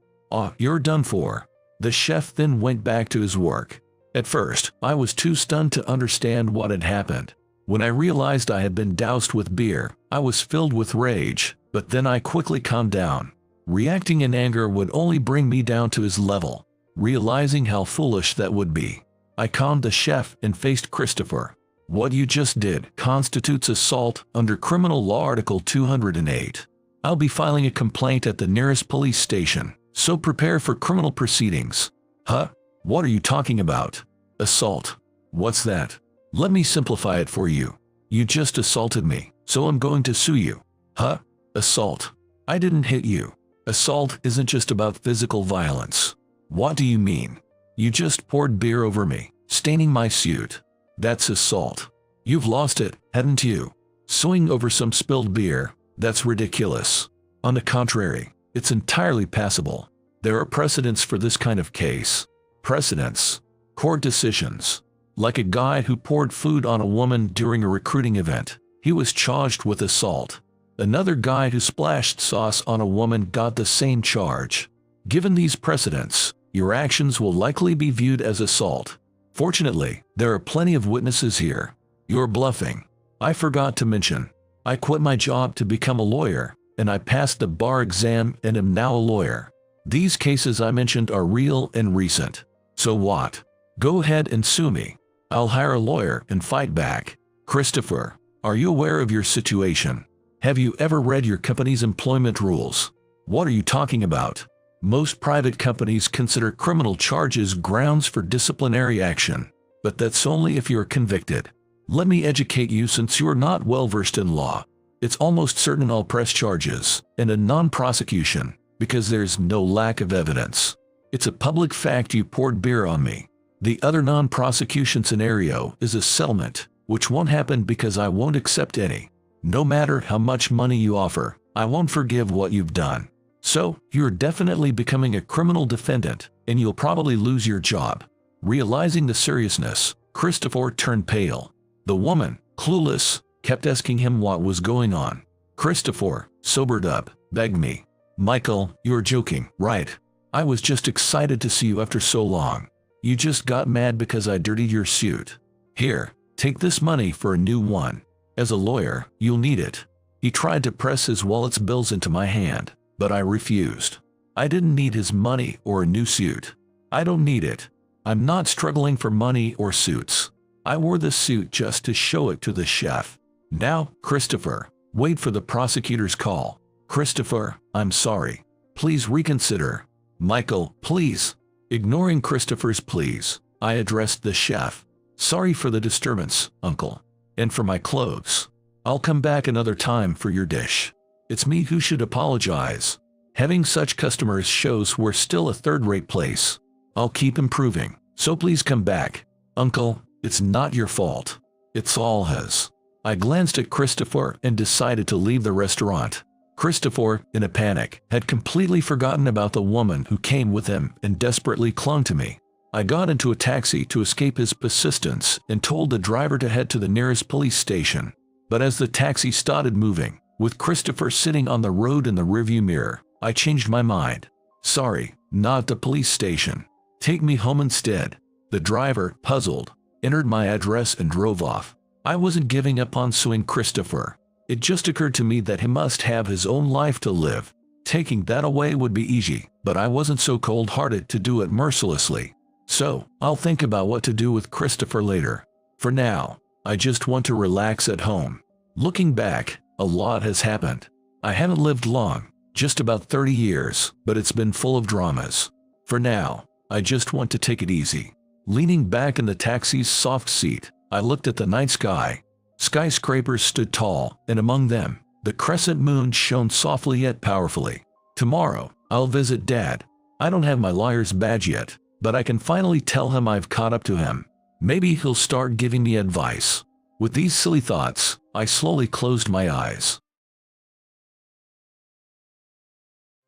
You're done for. The chef then went back to his work. At first, I was too stunned to understand what had happened. When I realized I had been doused with beer, I was filled with rage, but then I quickly calmed down. Reacting in anger would only bring me down to his level. Realizing how foolish that would be, I calmed the chef and faced Christopher. What you just did constitutes assault under Criminal Law Article 208. I'll be filing a complaint at the nearest police station, so prepare for criminal proceedings. Huh? What are you talking about? Assault. What's that? Let me simplify it for you. You just assaulted me, so I'm going to sue you. Huh? Assault. I didn't hit you. Assault isn't just about physical violence. What do you mean? You just poured beer over me, staining my suit. That's assault. You've lost it, hadn't you? Suing over some spilled beer, that's ridiculous. On the contrary, it's entirely passable. There are precedents for this kind of case. Precedents. Court decisions. Like a guy who poured food on a woman during a recruiting event. He was charged with assault. Another guy who splashed sauce on a woman got the same charge. Given these precedents, your actions will likely be viewed as assault. Fortunately, there are plenty of witnesses here. You're bluffing. I forgot to mention, I quit my job to become a lawyer, and I passed the bar exam and am now a lawyer. These cases I mentioned are real and recent. So what? Go ahead and sue me. I'll hire a lawyer and fight back. Christopher, are you aware of your situation? Have you ever read your company's employment rules? What are you talking about? Most private companies consider criminal charges grounds for disciplinary action, but that's only if you're convicted. Let me educate you since you're not well versed in law. It's almost certain I'll press charges and a non-prosecution because there's no lack of evidence. It's a public fact you poured beer on me. The other non-prosecution scenario is a settlement, which won't happen because I won't accept any. No matter how much money you offer, I won't forgive what you've done. So, you're definitely becoming a criminal defendant. and you'll probably lose your job." Realizing the seriousness, Christopher turned pale. The woman, clueless, kept asking him what was going on. Christopher, sobered up, begged me. "Michael, you're joking, right? I was just excited to see you after so long. You just got mad because I dirtied your suit. Here, take this money for a new one. As a lawyer, you'll need it." He tried to press his wallet's bills into my hand, but I refused. I didn't need his money or a new suit. I don't need it. I'm not struggling for money or suits. I wore this suit just to show it to the chef. Now, Christopher, wait for the prosecutor's call. Christopher, I'm sorry. Please reconsider. Michael, please. Ignoring Christopher's pleas, I addressed the chef. Sorry for the disturbance, uncle. And for my clothes. I'll come back another time for your dish. It's me who should apologize. Having such customers shows we're still a third-rate place. I'll keep improving, so please come back. Uncle, it's not your fault. It's all his. I glanced at Christopher and decided to leave the restaurant. Christopher, in a panic, had completely forgotten about the woman who came with him and desperately clung to me. I got into a taxi to escape his persistence and told the driver to head to the nearest police station. But as the taxi started moving, with Christopher sitting on the road in the rearview mirror, I changed my mind. Sorry, not the police station. Take me home instead. The driver, puzzled, entered my address and drove off. I wasn't giving up on suing Christopher. It just occurred to me that he must have his own life to live. Taking that away would be easy, but I wasn't so cold-hearted to do it mercilessly. So, I'll think about what to do with Christopher later. For now, I just want to relax at home. Looking back, a lot has happened. I haven't lived long, just about 30 years, but it's been full of dramas. For now, I just want to take it easy. Leaning back in the taxi's soft seat, I looked at the night sky. Skyscrapers stood tall, and among them, the crescent moon shone softly yet powerfully. Tomorrow, I'll visit Dad. I don't have my lawyer's badge yet, but I can finally tell him I've caught up to him. Maybe he'll start giving me advice. With these silly thoughts, I slowly closed my eyes.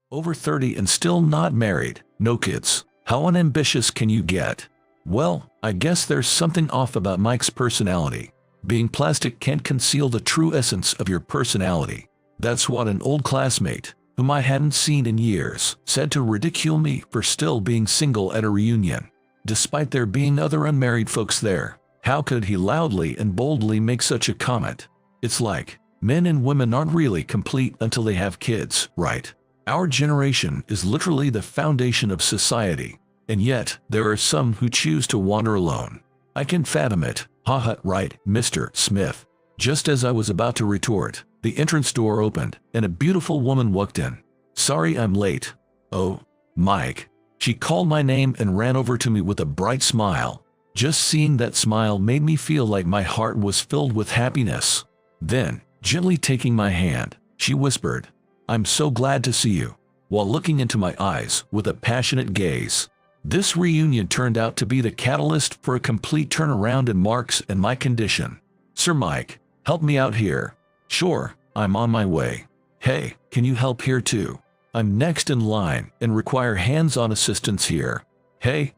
Over 30 and still not married, no kids. How unambitious can you get? Well, I guess there's something off about Mike's personality. Being plastic can't conceal the true essence of your personality. That's what an old classmate, whom I hadn't seen in years, said to ridicule me for still being single at a reunion. Despite there being other unmarried folks there, how could he loudly and boldly make such a comment? It's like, men and women aren't really complete until they have kids, right? Our generation is literally the foundation of society, and yet there are some who choose to wander alone. I can fathom it. Haha, right, Mr. Smith. Just as I was about to retort, the entrance door opened, and a beautiful woman walked in. Sorry I'm late. Oh, Mike. She called my name and ran over to me with a bright smile. Just seeing that smile made me feel like my heart was filled with happiness. Then, gently taking my hand, she whispered, I'm so glad to see you, while looking into my eyes with a passionate gaze. This reunion turned out to be the catalyst for a complete turnaround in Mark's and my condition. Sir Mike, help me out here. Sure, I'm on my way. Hey, can you help here too? I'm next in line and require hands-on assistance here. Hey,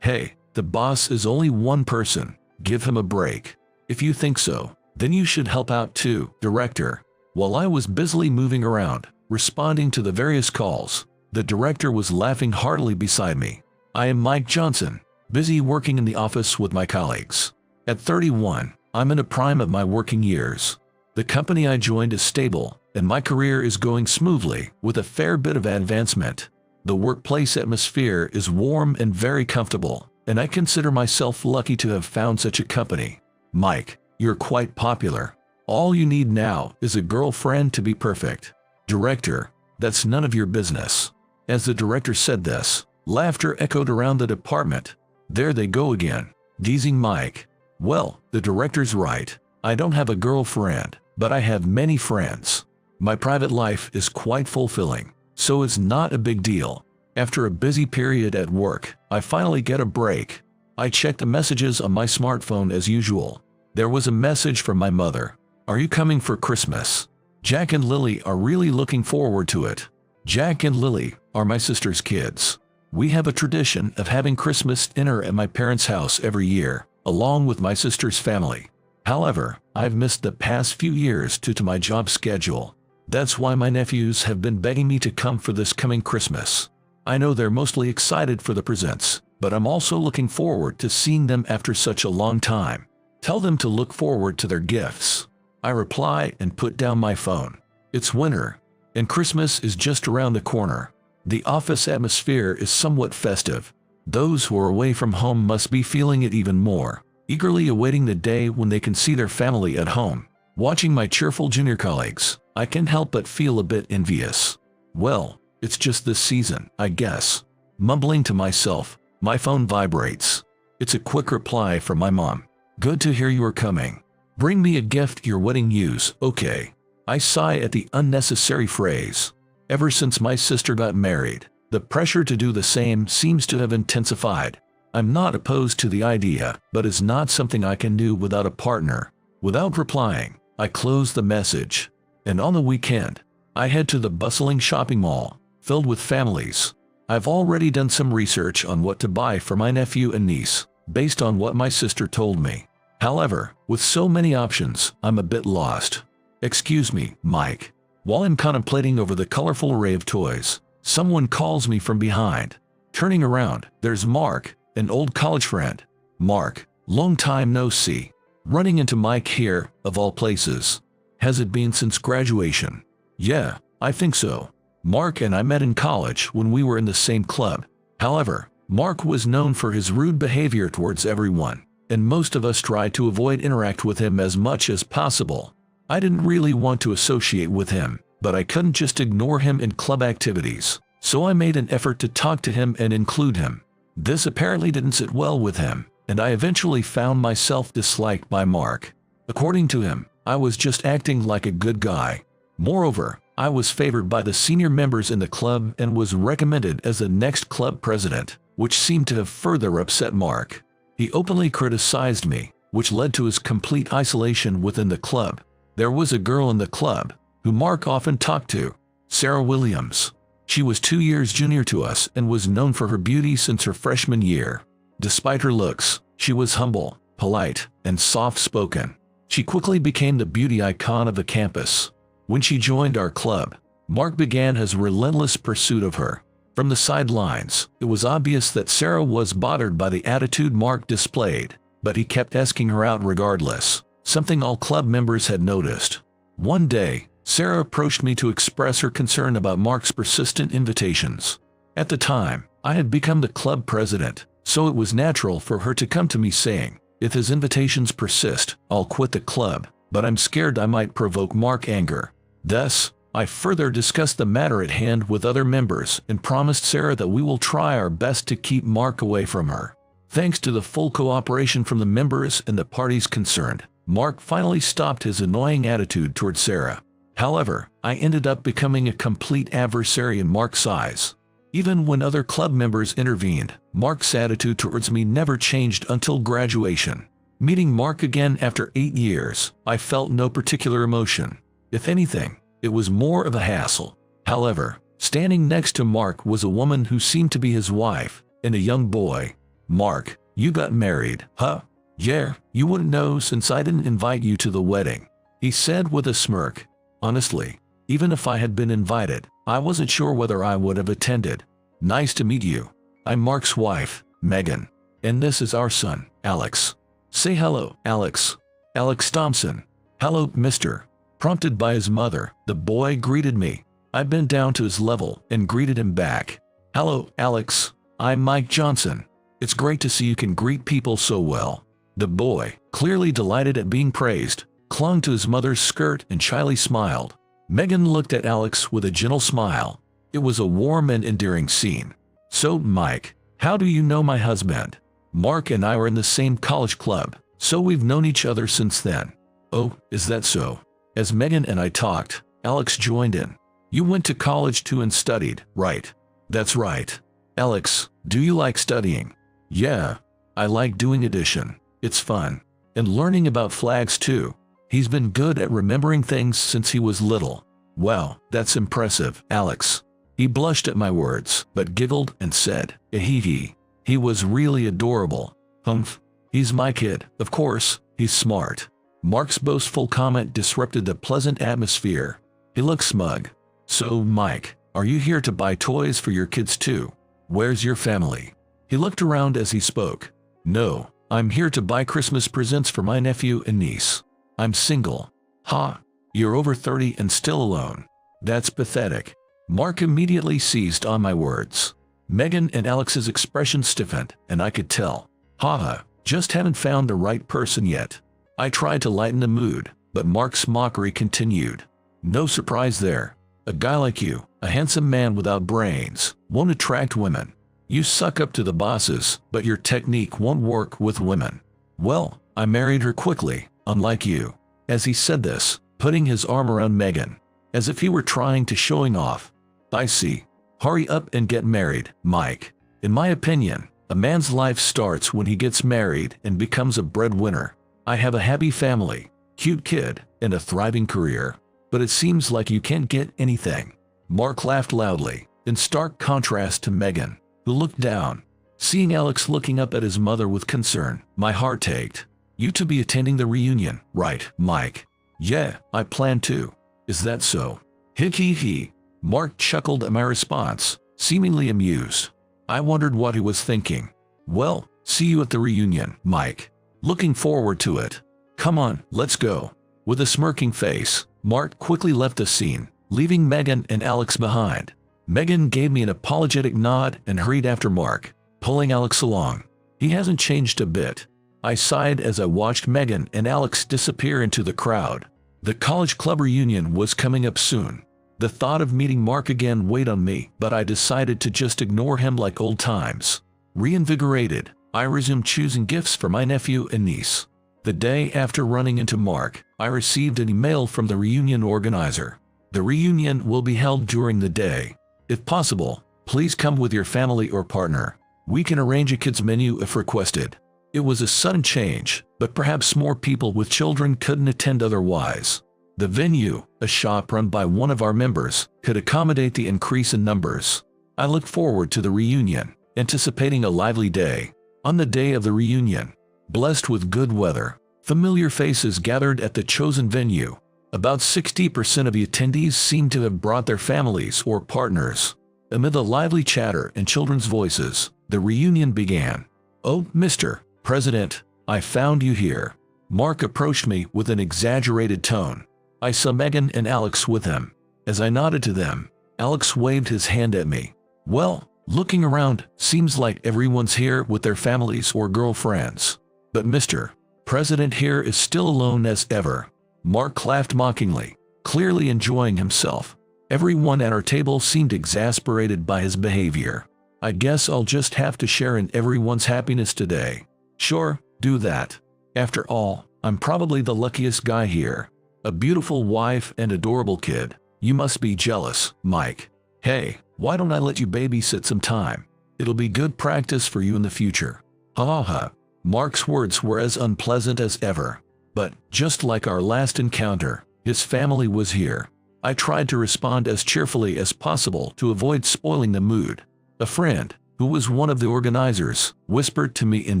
the boss is only one person. Give him a break. If you think so, then you should help out too, director. While I was busily moving around, responding to the various calls, the director was laughing heartily beside me. I am Mike Johnson, busy working in the office with my colleagues. At 31, I'm in the prime of my working years. The company I joined is stable, and my career is going smoothly, with a fair bit of advancement. The workplace atmosphere is warm and very comfortable, and I consider myself lucky to have found such a company. Mike, you're quite popular. All you need now is a girlfriend to be perfect. Director, that's none of your business. As the director said this, laughter echoed around the department. There they go again, teasing Mike. Well, the director's right. I don't have a girlfriend, but I have many friends. My private life is quite fulfilling, so it's not a big deal. After a busy period at work, I finally get a break. I check the messages on my smartphone as usual. There was a message from my mother. Are you coming for Christmas? Jack and Lily are really looking forward to it. Jack and Lily are my sister's kids. We have a tradition of having Christmas dinner at my parents' house every year, along with my sister's family. However, I've missed the past few years due to my job schedule. That's why my nephews have been begging me to come for this coming Christmas. I know they're mostly excited for the presents, but I'm also looking forward to seeing them after such a long time. Tell them to look forward to their gifts. I reply and put down my phone. It's winter, and Christmas is just around the corner. The office atmosphere is somewhat festive. Those who are away from home must be feeling it even more, eagerly awaiting the day when they can see their family at home. Watching my cheerful junior colleagues, I can't help but feel a bit envious. Well, it's just this season, I guess. Mumbling to myself, my phone vibrates. It's a quick reply from my mom. Good to hear you are coming. Bring me a gift your wedding use, okay? I sigh at the unnecessary phrase. Ever since my sister got married, the pressure to do the same seems to have intensified. I'm not opposed to the idea, but it's not something I can do without a partner. Without replying, I close the message. And on the weekend, I head to the bustling shopping mall, filled with families. I've already done some research on what to buy for my nephew and niece, based on what my sister told me. However, with so many options, I'm a bit lost. Excuse me, Mike. While I'm contemplating over the colorful array of toys, someone calls me from behind. Turning around, there's Mark, an old college friend. Mark, long time no see. Running into Mike here, of all places. Has it been since graduation? Yeah, I think so. Mark and I met in college when we were in the same club. However, Mark was known for his rude behavior towards everyone, and most of us tried to avoid interact with him as much as possible. I didn't really want to associate with him, but I couldn't just ignore him in club activities, so I made an effort to talk to him and include him. This apparently didn't sit well with him, and I eventually found myself disliked by Mark. According to him, I was just acting like a good guy. Moreover, I was favored by the senior members in the club and was recommended as the next club president, which seemed to have further upset Mark. He openly criticized me, which led to his complete isolation within the club. There was a girl in the club, who Mark often talked to, Sarah Williams. She was 2 years junior to us and was known for her beauty since her freshman year. Despite her looks, she was humble, polite, and soft-spoken. She quickly became the beauty icon of the campus. When she joined our club, Mark began his relentless pursuit of her. From the sidelines, it was obvious that Sarah was bothered by the attitude Mark displayed, but he kept asking her out regardless, something all club members had noticed. One day, Sarah approached me to express her concern about Mark's persistent invitations. At the time, I had become the club president, so it was natural for her to come to me saying, "If his invitations persist, I'll quit the club, but I'm scared I might provoke Mark anger." Thus, I further discussed the matter at hand with other members and promised Sarah that we will try our best to keep Mark away from her. Thanks to the full cooperation from the members and the parties concerned, Mark finally stopped his annoying attitude toward Sarah. However, I ended up becoming a complete adversary in Mark's eyes. Even when other club members intervened, Mark's attitude towards me never changed until graduation. Meeting Mark again after 8 years, I felt no particular emotion. If anything, it was more of a hassle. However, standing next to Mark was a woman who seemed to be his wife, and a young boy. "Mark, you got married, huh?" "Yeah, you wouldn't know since I didn't invite you to the wedding," he said with a smirk. Honestly, even if I had been invited, I wasn't sure whether I would have attended. "Nice to meet you. I'm Mark's wife, Megan. And this is our son, Alex." "Say hello, Alex." "Alex Thompson." "Hello, mister." Prompted by his mother, the boy greeted me. I bent down to his level and greeted him back. "Hello, Alex. I'm Mike Johnson. It's great to see you can greet people so well." The boy, clearly delighted at being praised, clung to his mother's skirt and shyly smiled. Megan looked at Alex with a gentle smile. It was a warm and endearing scene. "So, Mike, how do you know my husband?" "Mark and I were in the same college club, so we've known each other since then." "Oh, is that so?" As Megan and I talked, Alex joined in. "You went to college too and studied, right?" "That's right." "Alex, do you like studying?" "Yeah, I like doing addition. It's fun. And learning about flags too. He's been good at remembering things since he was little." "Wow, that's impressive, Alex." He blushed at my words, but giggled and said, Ahihi. He was really adorable. Humph. He's my kid, of course, he's smart. Mark's boastful comment disrupted the pleasant atmosphere. He looked smug. So, Mike, are you here to buy toys for your kids too? Where's your family? He looked around as he spoke. No, I'm here to buy Christmas presents for my nephew and niece. I'm single. Ha! You're over 30 and still alone. That's pathetic. Mark immediately seized on my words. Megan and Alex's expression stiffened, and I could tell. Haha, just haven't found the right person yet. I tried to lighten the mood, but Mark's mockery continued. No surprise there. A guy like you, a handsome man without brains, won't attract women. You suck up to the bosses, but your technique won't work with women. Well, I married her quickly, unlike you. As he said this, putting his arm around Megan, as if he were trying to showing off. I see. Hurry up and get married, Mike. In my opinion, a man's life starts when he gets married and becomes a breadwinner. I have a happy family, cute kid, and a thriving career. But it seems like you can't get anything. Mark laughed loudly, in stark contrast to Megan, who looked down. Seeing Alex looking up at his mother with concern, my heart ached. You to be attending the reunion, right, Mike? Yeah, I plan to. Is that so? Hee. Mark chuckled at my response, seemingly amused. I wondered what he was thinking. Well, see you at the reunion, Mike. Looking forward to it. Come on, let's go. With a smirking face, Mark quickly left the scene, leaving Megan and Alex behind. Megan gave me an apologetic nod and hurried after Mark, pulling Alex along. He hasn't changed a bit. I sighed as I watched Megan and Alex disappear into the crowd. The college club reunion was coming up soon. The thought of meeting Mark again weighed on me, but I decided to just ignore him like old times. Reinvigorated, I resumed choosing gifts for my nephew and niece. The day after running into Mark, I received an email from the reunion organizer. The reunion will be held during the day. If possible, please come with your family or partner. We can arrange a kids' menu if requested. It was a sudden change, but perhaps more people with children couldn't attend otherwise. The venue, a shop run by one of our members, could accommodate the increase in numbers. I looked forward to the reunion, anticipating a lively day. On the day of the reunion, blessed with good weather, familiar faces gathered at the chosen venue. About 60% of the attendees seemed to have brought their families or partners. Amid the lively chatter and children's voices, the reunion began. Oh, Mr. President, I found you here. Mark approached me with an exaggerated tone. I saw Megan and Alex with him. As I nodded to them, Alex waved his hand at me. Well, looking around, seems like everyone's here with their families or girlfriends. But Mr. President here is still alone as ever. Mark laughed mockingly, clearly enjoying himself. Everyone at our table seemed exasperated by his behavior. I guess I'll just have to share in everyone's happiness today. Sure, do that. After all, I'm probably the luckiest guy here. A beautiful wife and adorable kid. You must be jealous, Mike. Hey, why don't I let you babysit some time? It'll be good practice for you in the future. Ha ha ha. Mark's words were as unpleasant as ever. But, just like our last encounter, his family was here. I tried to respond as cheerfully as possible to avoid spoiling the mood. A friend, who was one of the organizers, whispered to me in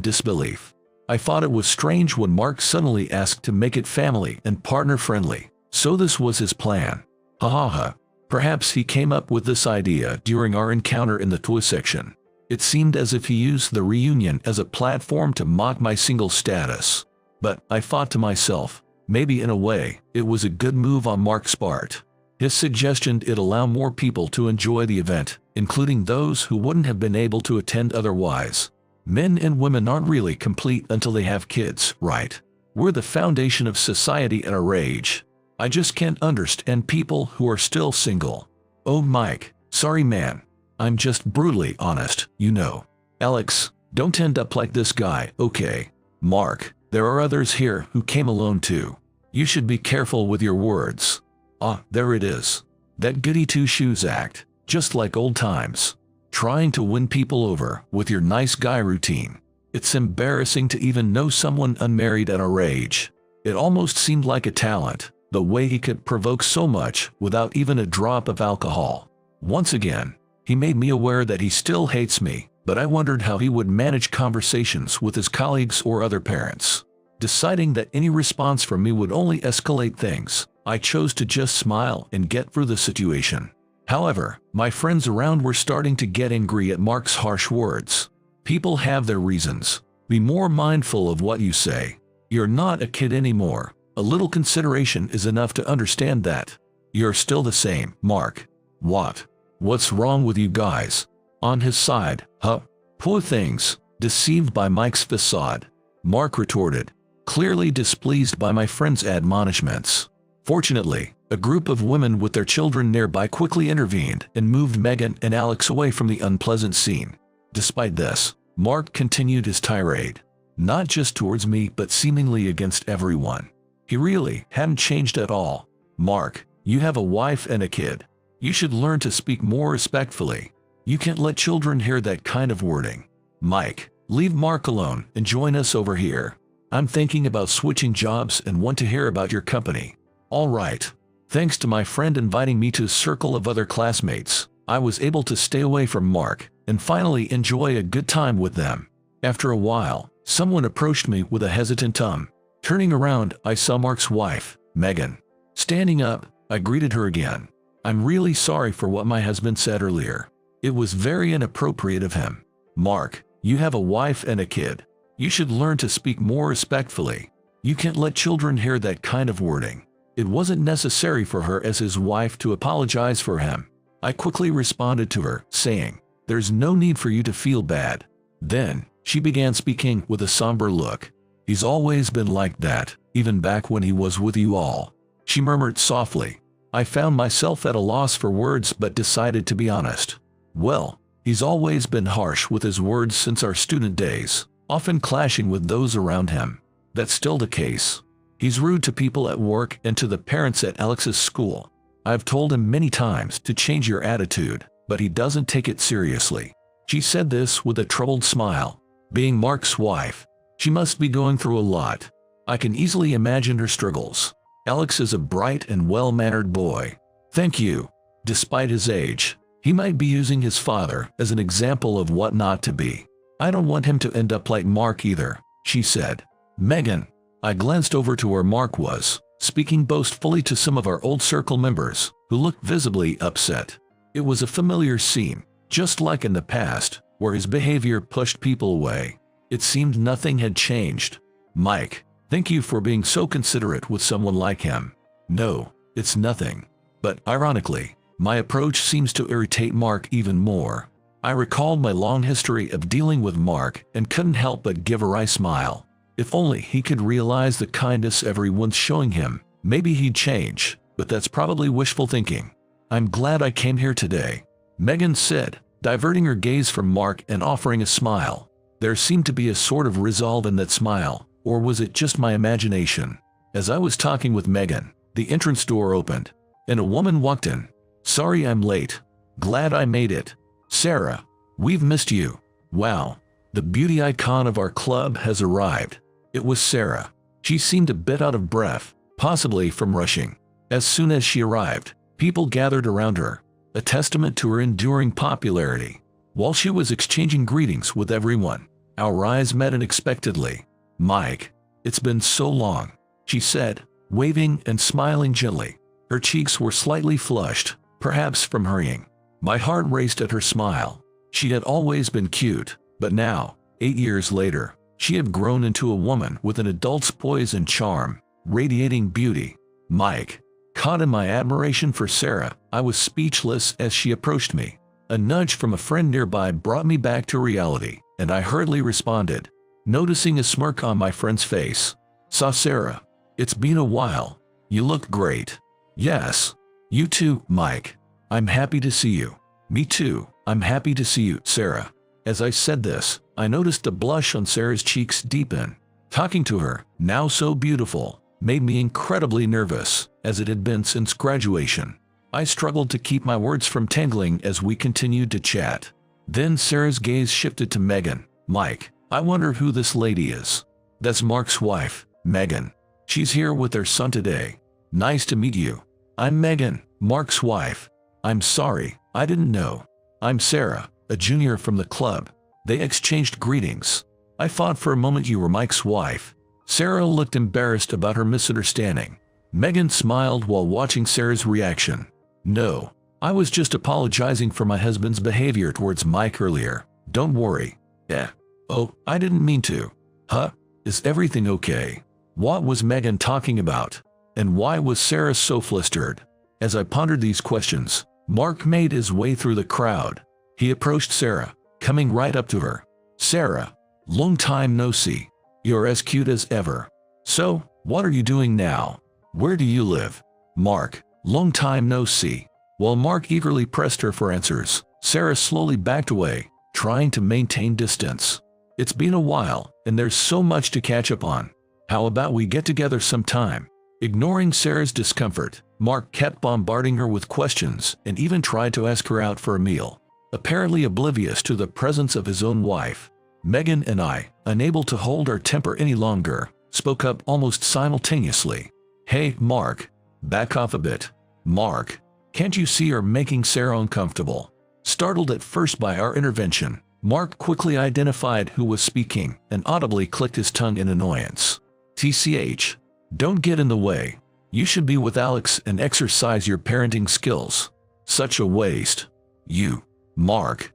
disbelief. I thought it was strange when Mark suddenly asked to make it family and partner-friendly. So this was his plan. Ha ha ha. Perhaps he came up with this idea during our encounter in the toy section. It seemed as if he used the reunion as a platform to mock my single status. But, I thought to myself, maybe in a way, it was a good move on Mark's part. His suggestion it'd allow more people to enjoy the event, including those who wouldn't have been able to attend otherwise. Men and women aren't really complete until they have kids, right? We're the foundation of society at our age. I just can't understand people who are still single. Oh Mike, sorry man. I'm just brutally honest, you know. Alex, don't end up like this guy, okay? Mark, there are others here who came alone too. You should be careful with your words. Ah, there it is. That goody two-shoes act, just like old times. Trying to win people over with your nice guy routine. It's embarrassing to even know someone unmarried at our age. It almost seemed like a talent, the way he could provoke so much without even a drop of alcohol. Once again, he made me aware that he still hates me, but I wondered how he would manage conversations with his colleagues or other parents. Deciding that any response from me would only escalate things, I chose to just smile and get through the situation. However, my friends around were starting to get angry at Mark's harsh words. People have their reasons. Be more mindful of what you say. You're not a kid anymore. A little consideration is enough to understand that. You're still the same, Mark. What? What's wrong with you guys? On his side, huh? Poor things. Deceived by Mike's facade, Mark retorted, clearly displeased by my friend's admonishments. Fortunately, a group of women with their children nearby quickly intervened and moved Megan and Alex away from the unpleasant scene. Despite this, Mark continued his tirade, not just towards me but seemingly against everyone. He really hadn't changed at all. Mark, you have a wife and a kid. You should learn to speak more respectfully. You can't let children hear that kind of wording. Mike, leave Mark alone and join us over here. I'm thinking about switching jobs and want to hear about your company. All right. Thanks to my friend inviting me to a circle of other classmates, I was able to stay away from Mark and finally enjoy a good time with them. After a while, someone approached me with a hesitant Turning around, I saw Mark's wife, Megan. Standing up, I greeted her again. I'm really sorry for what my husband said earlier. It was very inappropriate of him. Mark, you have a wife and a kid. You should learn to speak more respectfully. You can't let children hear that kind of wording. It wasn't necessary for her as his wife to apologize for him. I quickly responded to her, saying, "There's no need for you to feel bad." Then, she began speaking with a somber look. "He's always been like that, even back when he was with you all," she murmured softly. I found myself at a loss for words but decided to be honest. Well, he's always been harsh with his words since our student days, often clashing with those around him. That's still the case. He's rude to people at work and to the parents at Alex's school. I've told him many times to change your attitude, but he doesn't take it seriously. She said this with a troubled smile. Being Mark's wife, she must be going through a lot. I can easily imagine her struggles. Alex is a bright and well-mannered boy. Thank you. Despite his age, he might be using his father as an example of what not to be. I don't want him to end up like Mark either, she said. Megan. I glanced over to where Mark was, speaking boastfully to some of our old circle members, who looked visibly upset. It was a familiar scene, just like in the past, where his behavior pushed people away. It seemed nothing had changed. Mike, thank you for being so considerate with someone like him. No, it's nothing. But ironically, my approach seems to irritate Mark even more. I recalled my long history of dealing with Mark and couldn't help but give a wry smile. If only he could realize the kindness everyone's showing him, maybe he'd change, but that's probably wishful thinking. I'm glad I came here today, Megan said, diverting her gaze from Mark and offering a smile. There seemed to be a sort of resolve in that smile, or was it just my imagination? As I was talking with Megan, the entrance door opened, and a woman walked in. Sorry I'm late. Glad I made it. Sarah, we've missed you. Wow, the beauty icon of our club has arrived. It was Sarah. She seemed a bit out of breath, possibly from rushing. As soon as she arrived, people gathered around her, a testament to her enduring popularity. While she was exchanging greetings with everyone, our eyes met unexpectedly. Mike, it's been so long, she said, waving and smiling gently. Her cheeks were slightly flushed, perhaps from hurrying. My heart raced at her smile. She had always been cute, but now, 8 years later, she had grown into a woman with an adult's poise and charm, radiating beauty. Mike, caught in my admiration for Sarah, I was speechless as she approached me. A nudge from a friend nearby brought me back to reality, and I hurriedly responded, noticing a smirk on my friend's face. Saw Sarah. It's been a while. You look great. Yes. You too, Mike. I'm happy to see you. Me too. I'm happy to see you, Sarah. As I said this, I noticed a blush on Sarah's cheeks deepen. Talking to her, now so beautiful, made me incredibly nervous, as it had been since graduation. I struggled to keep my words from tangling as we continued to chat. Then Sarah's gaze shifted to Megan. Mike, I wonder who this lady is. That's Mark's wife, Megan. She's here with their son today. Nice to meet you. I'm Megan, Mark's wife. I'm sorry, I didn't know. I'm Sarah, a junior from the club. They exchanged greetings. I thought for a moment you were Mike's wife. Sarah looked embarrassed about her misunderstanding. Megan smiled while watching Sarah's reaction. No, I was just apologizing for my husband's behavior towards Mike earlier. Don't worry. Oh, I didn't mean to. Huh? Is everything okay? What was Megan talking about? And why was Sarah so flustered? As I pondered these questions, Mark made his way through the crowd. He approached Sarah, coming right up to her. Sarah, long time no see. You're as cute as ever. So, what are you doing now? Where do you live? Mark, long time no see. While Mark eagerly pressed her for answers, Sarah slowly backed away, trying to maintain distance. It's been a while, and there's so much to catch up on. How about we get together sometime? Ignoring Sarah's discomfort, Mark kept bombarding her with questions and even tried to ask her out for a meal. Apparently oblivious to the presence of his own wife, Megan and I, unable to hold our temper any longer, spoke up almost simultaneously. Hey, Mark, back off a bit. Mark, can't you see you're making Sarah uncomfortable? Startled at first by our intervention, Mark quickly identified who was speaking and audibly clicked his tongue in annoyance. TCH, don't get in the way. You should be with Alex and exercise your parenting skills. Such a waste. You, Mark,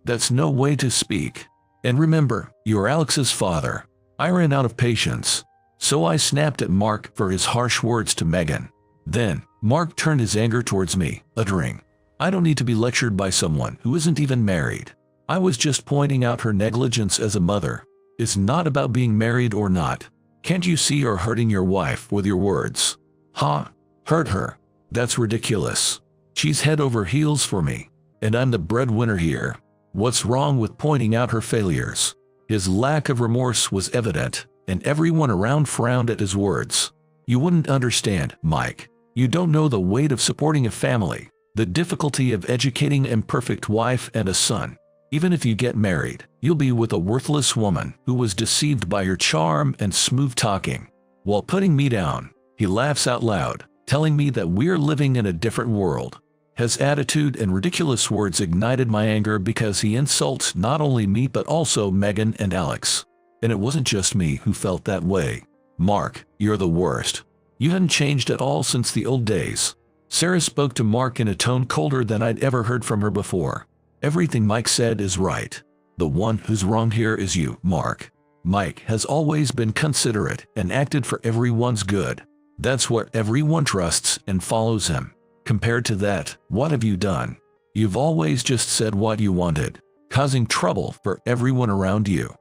that's no way to speak. And remember, you're Alex's father. I ran out of patience, so I snapped at Mark for his harsh words to Megan. Then, Mark turned his anger towards me, uttering, I don't need to be lectured by someone who isn't even married. I was just pointing out her negligence as a mother. It's not about being married or not. Can't you see you're hurting your wife with your words? Huh? Hurt her? That's ridiculous. She's head over heels for me, and I'm the breadwinner here. What's wrong with pointing out her failures? His lack of remorse was evident, and everyone around frowned at his words. You wouldn't understand, Mike. You don't know the weight of supporting a family, the difficulty of educating an imperfect wife and a son. Even if you get married, you'll be with a worthless woman who was deceived by your charm and smooth talking. While putting me down, he laughs out loud, telling me that we're living in a different world. His attitude and ridiculous words ignited my anger because he insults not only me but also Megan and Alex. And it wasn't just me who felt that way. Mark, you're the worst. You haven't changed at all since the old days. Sarah spoke to Mark in a tone colder than I'd ever heard from her before. Everything Mike said is right. The one who's wrong here is you, Mark. Mike has always been considerate and acted for everyone's good. That's what everyone trusts and follows him. Compared to that, what have you done? You've always just said what you wanted, causing trouble for everyone around you.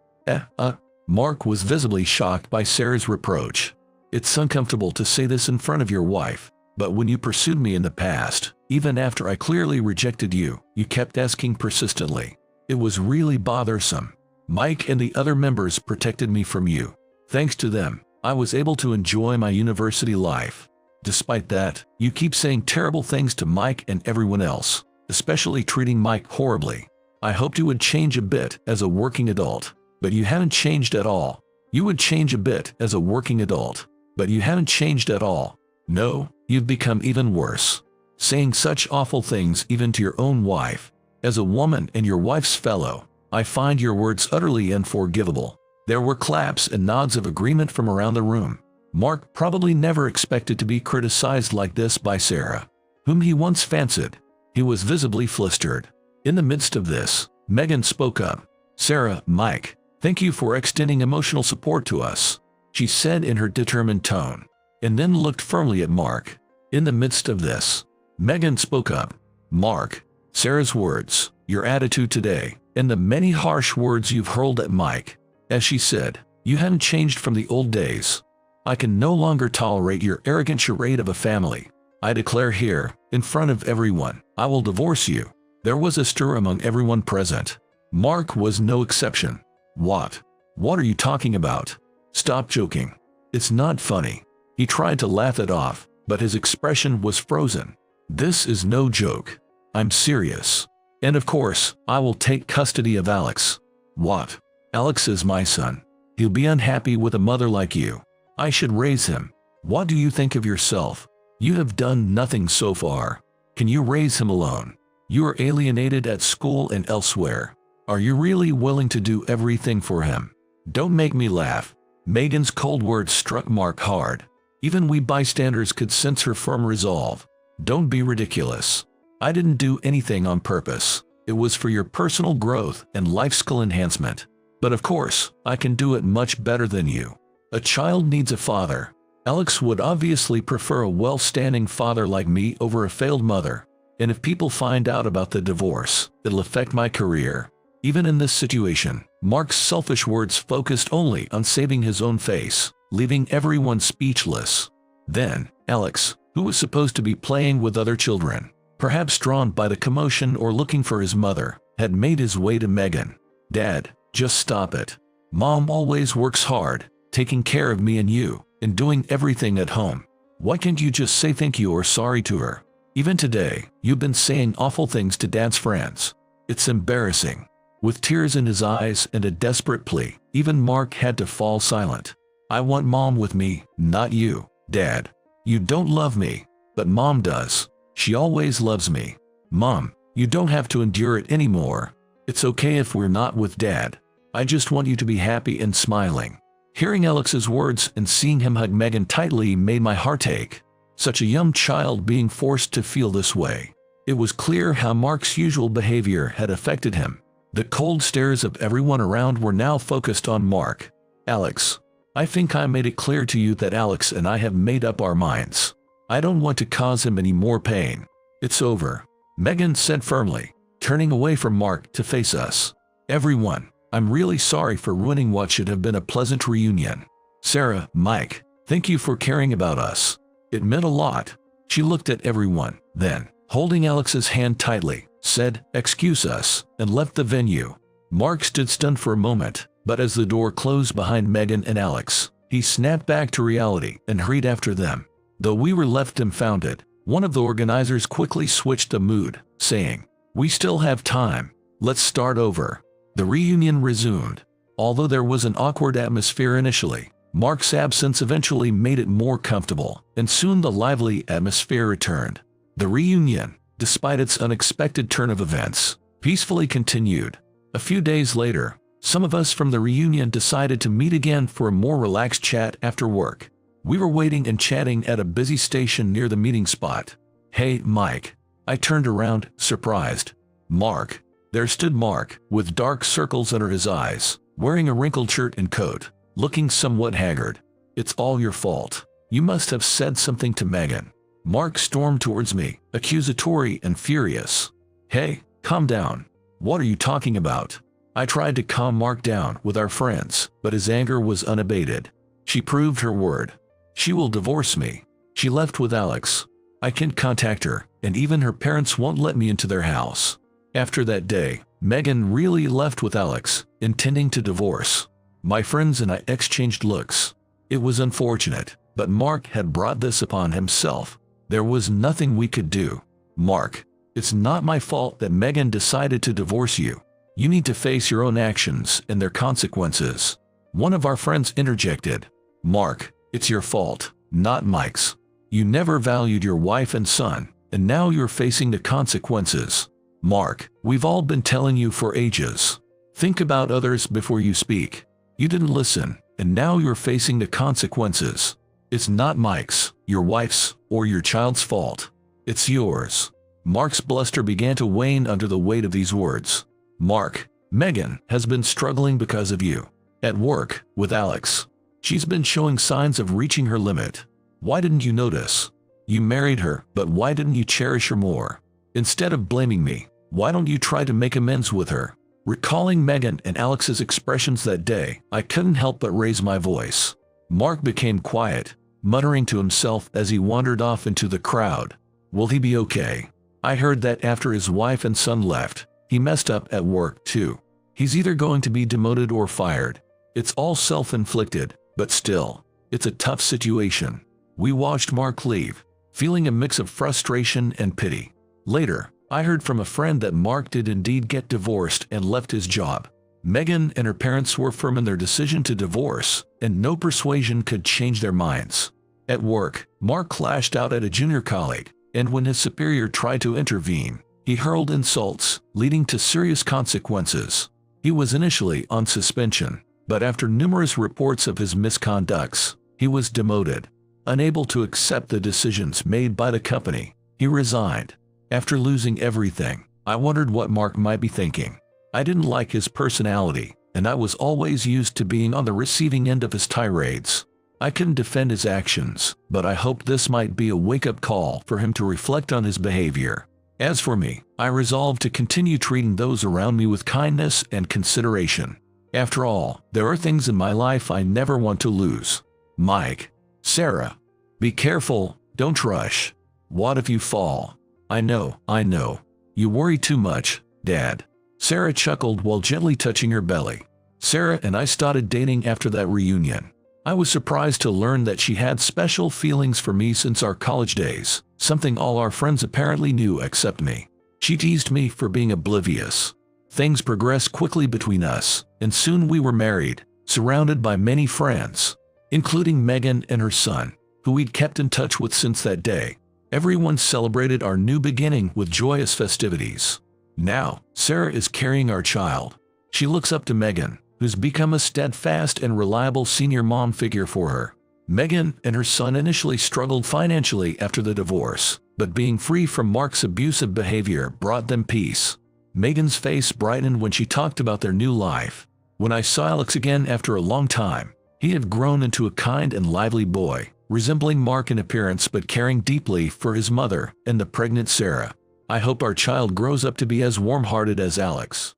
Mark was visibly shocked by Sarah's reproach. It's uncomfortable to say this in front of your wife, but when you pursued me in the past, even after I clearly rejected you, you kept asking persistently. It was really bothersome. Mike and the other members protected me from you. Thanks to them, I was able to enjoy my university life. Despite that, you keep saying terrible things to Mike and everyone else, especially treating Mike horribly. I hoped you would change a bit as a working adult, but you haven't changed at all. You would change a bit as a working adult, but you haven't changed at all. No, you've become even worse. Saying such awful things even to your own wife. As a woman and your wife's fellow, I find your words utterly unforgivable. There were claps and nods of agreement from around the room. Mark probably never expected to be criticized like this by Sarah, whom he once fancied. He was visibly flustered. In the midst of this, Megan spoke up. Sarah, Mike, thank you for extending emotional support to us, she said in her determined tone, and then looked firmly at Mark. In the midst of this, Megan spoke up. Mark, Sarah's words, your attitude today, and the many harsh words you've hurled at Mike. As she said, you haven't changed from the old days. I can no longer tolerate your arrogant charade of a family. I declare here, in front of everyone, I will divorce you. There was a stir among everyone present. Mark was no exception. What? What are you talking about? Stop joking. It's not funny. He tried to laugh it off, but his expression was frozen. This is no joke. I'm serious. And of course, I will take custody of Alex. What? Alex is my son. He'll be unhappy with a mother like you. I should raise him. What do you think of yourself? You have done nothing so far. Can you raise him alone? You are alienated at school and elsewhere. Are you really willing to do everything for him? Don't make me laugh. Megan's cold words struck Mark hard. Even we bystanders could sense her firm resolve. Don't be ridiculous. I didn't do anything on purpose. It was for your personal growth and life skill enhancement. But of course, I can do it much better than you. A child needs a father. Alex would obviously prefer a well-standing father like me over a failed mother. And if people find out about the divorce, it'll affect my career. Even in this situation, Mark's selfish words focused only on saving his own face, leaving everyone speechless. Then, Alex, who was supposed to be playing with other children, perhaps drawn by the commotion or looking for his mother, had made his way to Megan. Dad, just stop it. Mom always works hard, taking care of me and you, and doing everything at home. Why can't you just say thank you or sorry to her? Even today, you've been saying awful things to Dad's friends. It's embarrassing. With tears in his eyes and a desperate plea, even Mark had to fall silent. I want Mom with me, not you, Dad. You don't love me, but Mom does. She always loves me. Mom, you don't have to endure it anymore. It's okay if we're not with Dad. I just want you to be happy and smiling. Hearing Alex's words and seeing him hug Megan tightly made my heart ache. Such a young child being forced to feel this way. It was clear how Mark's usual behavior had affected him. The cold stares of everyone around were now focused on Mark. Alex, I think I made it clear to you that Alex and I have made up our minds. I don't want to cause him any more pain. It's over, Megan said firmly, turning away from Mark to face us. Everyone, I'm really sorry for ruining what should have been a pleasant reunion. Sarah, Mike, thank you for caring about us. It meant a lot. She looked at everyone, then, holding Alex's hand tightly, said, "Excuse us," and left the venue. Mark stood stunned for a moment, but as the door closed behind Megan and Alex, he snapped back to reality and hurried after them. Though we were left dumbfounded, one of the organizers quickly switched the mood, saying, "We still have time. Let's start over." The reunion resumed. Although there was an awkward atmosphere initially, Mark's absence eventually made it more comfortable, and soon the lively atmosphere returned. The reunion, despite its unexpected turn of events, peacefully continued. A few days later, some of us from the reunion decided to meet again for a more relaxed chat after work. We were waiting and chatting at a busy station near the meeting spot. "Hey, Mike." I turned around, surprised. "Mark." There stood Mark, with dark circles under his eyes, wearing a wrinkled shirt and coat, looking somewhat haggard. "It's all your fault. You must have said something to Megan." Mark stormed towards me, accusatory and furious. "Hey, calm down. What are you talking about?" I tried to calm Mark down with our friends, but his anger was unabated. "She proved her word. She will divorce me. She left with Alex. I can't contact her, and even her parents won't let me into their house." After that day, Megan really left with Alex, intending to divorce. My friends and I exchanged looks. It was unfortunate, but Mark had brought this upon himself. There was nothing we could do. "Mark, it's not my fault that Megan decided to divorce you. You need to face your own actions and their consequences." One of our friends interjected. "Mark, it's your fault, not Mike's. You never valued your wife and son, and now you're facing the consequences. Mark, we've all been telling you for ages. Think about others before you speak. You didn't listen, and now you're facing the consequences. It's not Mike's, your wife's, or your child's fault. It's yours." Mark's bluster began to wane under the weight of these words. "Mark, Megan has been struggling because of you. At work, with Alex. She's been showing signs of reaching her limit. Why didn't you notice? You married her, but why didn't you cherish her more? Instead of blaming me, why don't you try to make amends with her?" Recalling Megan and Alex's expressions that day, I couldn't help but raise my voice. Mark became quiet, muttering to himself as he wandered off into the crowd. Will he be okay? I heard that after his wife and son left, he messed up at work too. He's either going to be demoted or fired. It's all self-inflicted, but still, it's a tough situation. We watched Mark leave, feeling a mix of frustration and pity. Later, I heard from a friend that Mark did indeed get divorced and left his job. Megan and her parents were firm in their decision to divorce, and no persuasion could change their minds. At work, Mark lashed out at a junior colleague, and when his superior tried to intervene, he hurled insults, leading to serious consequences. He was initially on suspension, but after numerous reports of his misconducts, he was demoted. Unable to accept the decisions made by the company, he resigned. After losing everything, I wondered what Mark might be thinking. I didn't like his personality, and I was always used to being on the receiving end of his tirades. I couldn't defend his actions, but I hoped this might be a wake-up call for him to reflect on his behavior. As for me, I resolved to continue treating those around me with kindness and consideration. After all, there are things in my life I never want to lose. Mike. Sarah. Be careful, don't rush. What if you fall? I know. You worry too much, Dad. Sarah chuckled while gently touching her belly. Sarah and I started dating after that reunion. I was surprised to learn that she had special feelings for me since our college days, something all our friends apparently knew except me. She teased me for being oblivious. Things progressed quickly between us, and soon we were married, surrounded by many friends, including Megan and her son, who we'd kept in touch with since that day. Everyone celebrated our new beginning with joyous festivities. Now, Sarah is carrying our child. She looks up to Megan, who's become a steadfast and reliable senior mom figure for her. Megan and her son initially struggled financially after the divorce, but being free from Mark's abusive behavior brought them peace. Megan's face brightened when she talked about their new life. When I saw Alex again after a long time, he had grown into a kind and lively boy, resembling Mark in appearance but caring deeply for his mother and the pregnant Sarah. I hope our child grows up to be as warm-hearted as Alex.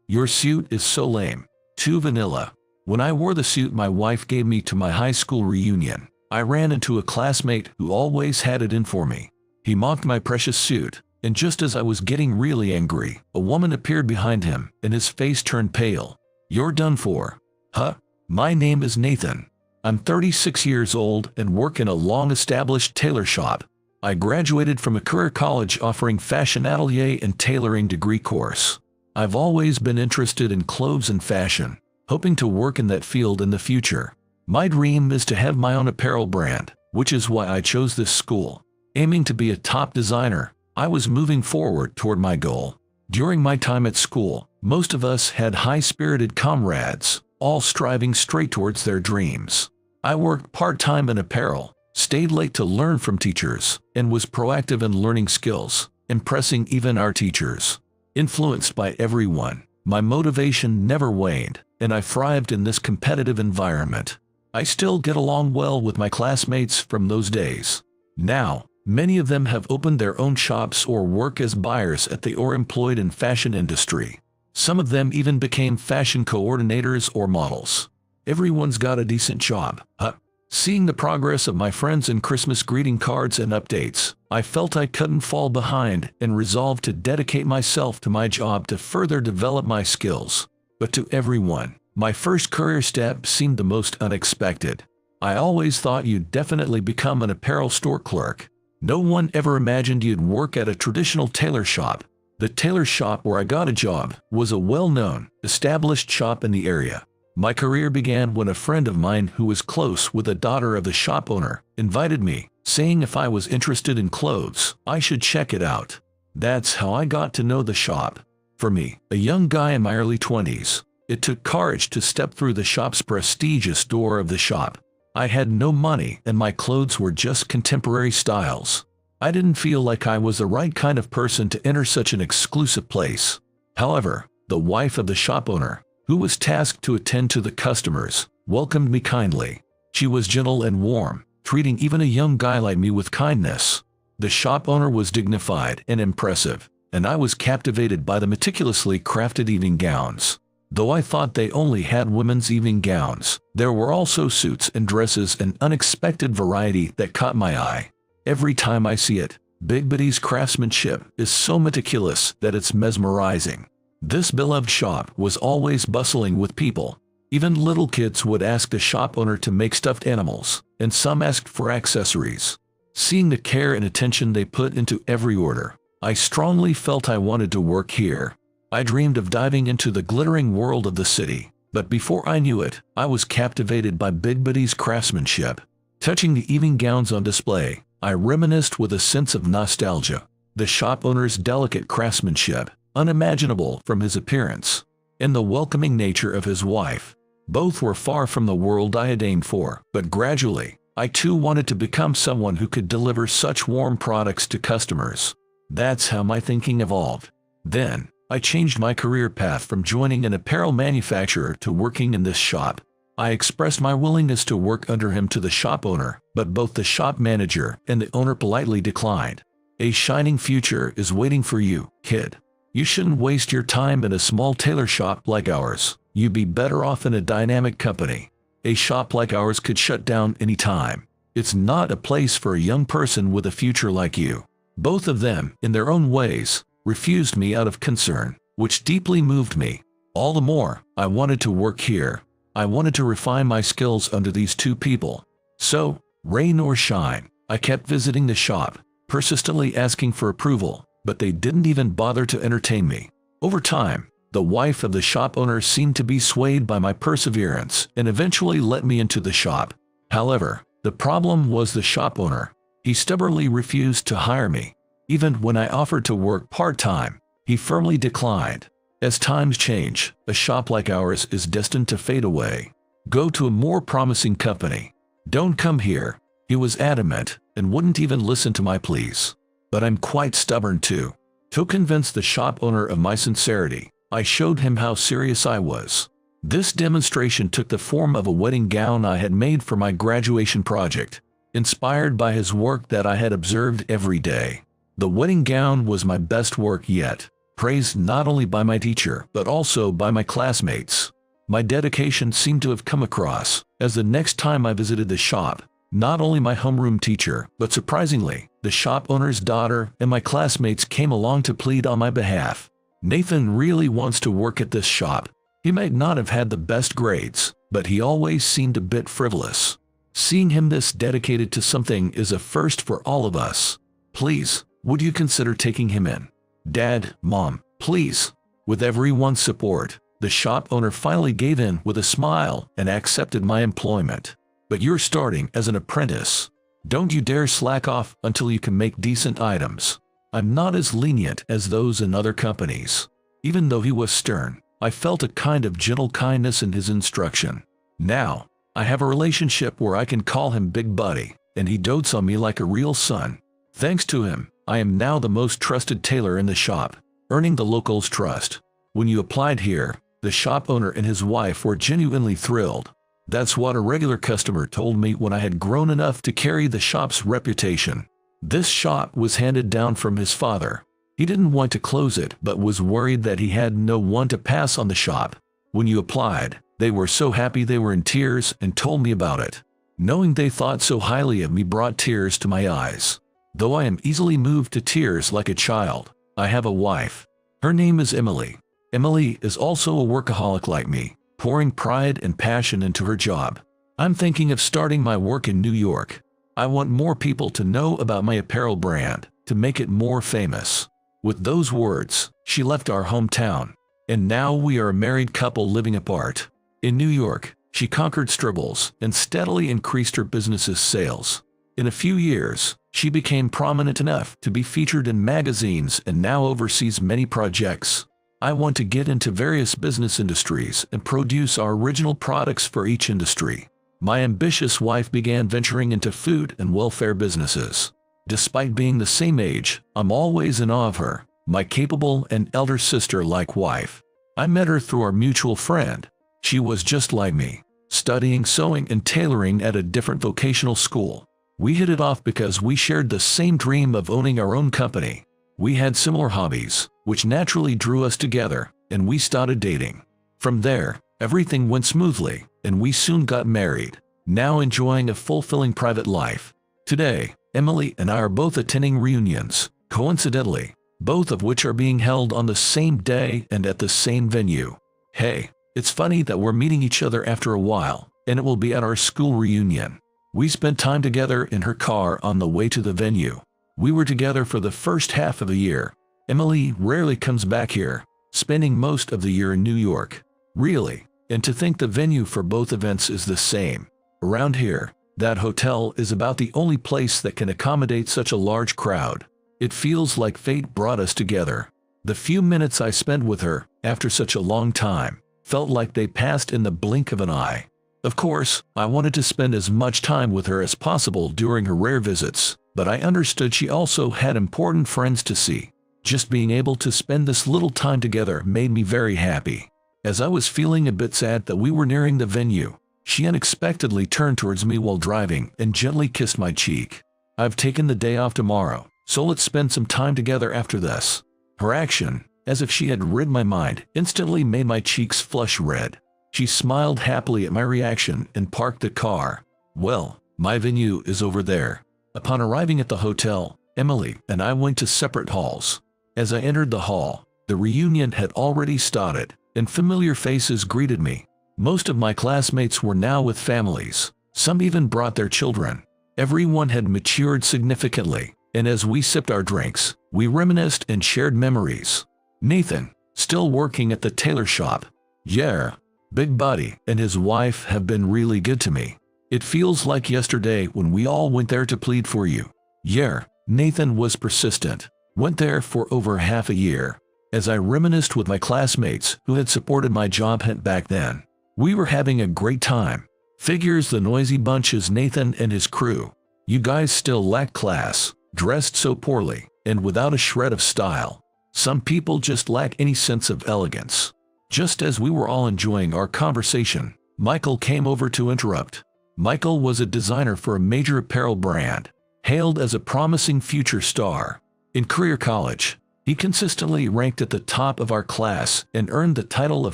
Your suit is so lame. Too vanilla. When I wore the suit my wife gave me to my high school reunion, I ran into a classmate who always had it in for me. He mocked my precious suit, and just as I was getting really angry, a woman appeared behind him, and his face turned pale. You're done for. Huh? My name is Nathan. I'm 36 years old and work in a long-established tailor shop. I graduated from a career college offering fashion atelier and tailoring degree course. I've always been interested in clothes and fashion, hoping to work in that field in the future. My dream is to have my own apparel brand, which is why I chose this school. Aiming to be a top designer, I was moving forward toward my goal. During my time at school, most of us had high-spirited comrades, all striving straight towards their dreams. I worked part-time in apparel, stayed late to learn from teachers, and was proactive in learning skills, impressing even our teachers. Influenced by everyone, my motivation never waned, and I thrived in this competitive environment. I still get along well with my classmates from those days. Now, many of them have opened their own shops or work as buyers at the or employed in fashion industry. Some of them even became fashion coordinators or models. Everyone's got a decent job, huh? Seeing the progress of my friends in Christmas greeting cards and updates, I felt I couldn't fall behind and resolved to dedicate myself to my job to further develop my skills. But to everyone, my first career step seemed the most unexpected. I always thought you'd definitely become an apparel store clerk. No one ever imagined you'd work at a traditional tailor shop. The tailor shop where I got a job was a well-known, established shop in the area. My career began when a friend of mine who was close with the daughter of the shop owner invited me, saying if I was interested in clothes, I should check it out. That's how I got to know the shop. For me, a young guy in my early 20s, it took courage to step through the shop's prestigious door of the shop. I had no money and my clothes were just contemporary styles. I didn't feel like I was the right kind of person to enter such an exclusive place. However, the wife of the shop owner, who was tasked to attend to the customers, welcomed me kindly. She was gentle and warm, treating even a young guy like me with kindness. The shop owner was dignified and impressive, and I was captivated by the meticulously crafted evening gowns. Though I thought they only had women's evening gowns, there were also suits and dresses, an unexpected variety that caught my eye. Every time I see it, Big Betty's craftsmanship is so meticulous that it's mesmerizing. This beloved shop was always bustling with people. Even little kids would ask the shop owner to make stuffed animals, and some asked for accessories. Seeing the care and attention they put into every order, I strongly felt I wanted to work here. I dreamed of diving into the glittering world of the city, but before I knew it, I was captivated by Big Betty's craftsmanship. Touching the evening gowns on display, I reminisced with a sense of nostalgia. The shop owner's delicate craftsmanship, unimaginable from his appearance, and the welcoming nature of his wife. Both were far from the world I had aimed for, but gradually, I too wanted to become someone who could deliver such warm products to customers. That's how my thinking evolved. Then, I changed my career path from joining an apparel manufacturer to working in this shop. I expressed my willingness to work under him to the shop owner, but both the shop manager and the owner politely declined. A shining future is waiting for you, kid. You shouldn't waste your time in a small tailor shop like ours. You'd be better off in a dynamic company. A shop like ours could shut down any time. It's not a place for a young person with a future like you. Both of them, in their own ways, refused me out of concern, which deeply moved me. All the more, I wanted to work here. I wanted to refine my skills under these two people. So, rain or shine, I kept visiting the shop, persistently asking for approval, but they didn't even bother to entertain me. Over time, the wife of the shop owner seemed to be swayed by my perseverance and eventually let me into the shop. However, the problem was the shop owner. He stubbornly refused to hire me. Even when I offered to work part-time, he firmly declined. As times change, a shop like ours is destined to fade away. Go to a more promising company. Don't come here. He was adamant and wouldn't even listen to my pleas. But I'm quite stubborn too. To convince the shop owner of my sincerity, I showed him how serious I was. This demonstration took the form of a wedding gown I had made for my graduation project, inspired by his work that I had observed every day. The wedding gown was my best work yet, praised not only by my teacher but also by my classmates. My dedication seemed to have come across, as the next time I visited the shop, not only my homeroom teacher, but surprisingly, the shop owner's daughter and my classmates came along to plead on my behalf. Nathan really wants to work at this shop. He might not have had the best grades, but he always seemed a bit frivolous. Seeing him this dedicated to something is a first for all of us. Please, would you consider taking him in? Dad, Mom, please. With everyone's support, the shop owner finally gave in with a smile and accepted my employment. But you're starting as an apprentice. Don't you dare slack off until you can make decent items. I'm not as lenient as those in other companies. Even though he was stern, I felt a kind of gentle kindness in his instruction. Now, I have a relationship where I can call him Big Buddy, and he dotes on me like a real son. Thanks to him, I am now the most trusted tailor in the shop, earning the locals' trust. When you applied here, the shop owner and his wife were genuinely thrilled. That's what a regular customer told me when I had grown enough to carry the shop's reputation. This shop was handed down from his father. He didn't want to close it but was worried that he had no one to pass on the shop. When you applied, they were so happy they were in tears and told me about it. Knowing they thought so highly of me brought tears to my eyes. Though I am easily moved to tears like a child, I have a wife. Her name is Emily. Emily is also a workaholic like me, pouring pride and passion into her job. I'm thinking of starting my work in New York. I want more people to know about my apparel brand, to make it more famous. With those words, she left our hometown, and now we are a married couple living apart. In New York, she conquered struggles and steadily increased her business's sales. In a few years, she became prominent enough to be featured in magazines and now oversees many projects. I want to get into various business industries and produce our original products for each industry. My ambitious wife began venturing into food and welfare businesses. Despite being the same age, I'm always in awe of her, my capable and elder sister-like wife. I met her through our mutual friend. She was just like me, studying sewing and tailoring at a different vocational school. We hit it off because we shared the same dream of owning our own company. We had similar hobbies, which naturally drew us together, and we started dating. From there, everything went smoothly, and we soon got married, now enjoying a fulfilling private life. Today, Emily and I are both attending reunions, coincidentally, both of which are being held on the same day and at the same venue. Hey, it's funny that we're meeting each other after a while, and it will be at our school reunion. We spent time together in her car on the way to the venue. We were together for the first half of the year. Emily rarely comes back here, spending most of the year in New York. Really, and to think the venue for both events is the same. Around here, that hotel is about the only place that can accommodate such a large crowd. It feels like fate brought us together. The few minutes I spent with her, after such a long time, felt like they passed in the blink of an eye. Of course, I wanted to spend as much time with her as possible during her rare visits, but I understood she also had important friends to see. Just being able to spend this little time together made me very happy. As I was feeling a bit sad that we were nearing the venue, she unexpectedly turned towards me while driving and gently kissed my cheek. "I've taken the day off tomorrow, so let's spend some time together after this." Her action, as if she had read my mind, instantly made my cheeks flush red. She smiled happily at my reaction and parked the car. "Well, my venue is over there." Upon arriving at the hotel, Emily and I went to separate halls. As I entered the hall, the reunion had already started, and familiar faces greeted me. Most of my classmates were now with families. Some even brought their children. Everyone had matured significantly, and as we sipped our drinks, we reminisced and shared memories. Nathan, still working at the tailor shop. "Yeah, Big Buddy and his wife have been really good to me. It feels like yesterday when we all went there to plead for you." "Yeah," Nathan was persistent. "Went there for over half a year." As I reminisced with my classmates who had supported my job hunt back then, we were having a great time. "Figures the noisy bunch is Nathan and his crew. You guys still lack class, dressed so poorly, and without a shred of style. Some people just lack any sense of elegance." Just as we were all enjoying our conversation, Michael came over to interrupt. Michael was a designer for a major apparel brand, hailed as a promising future star. In career college, he consistently ranked at the top of our class and earned the title of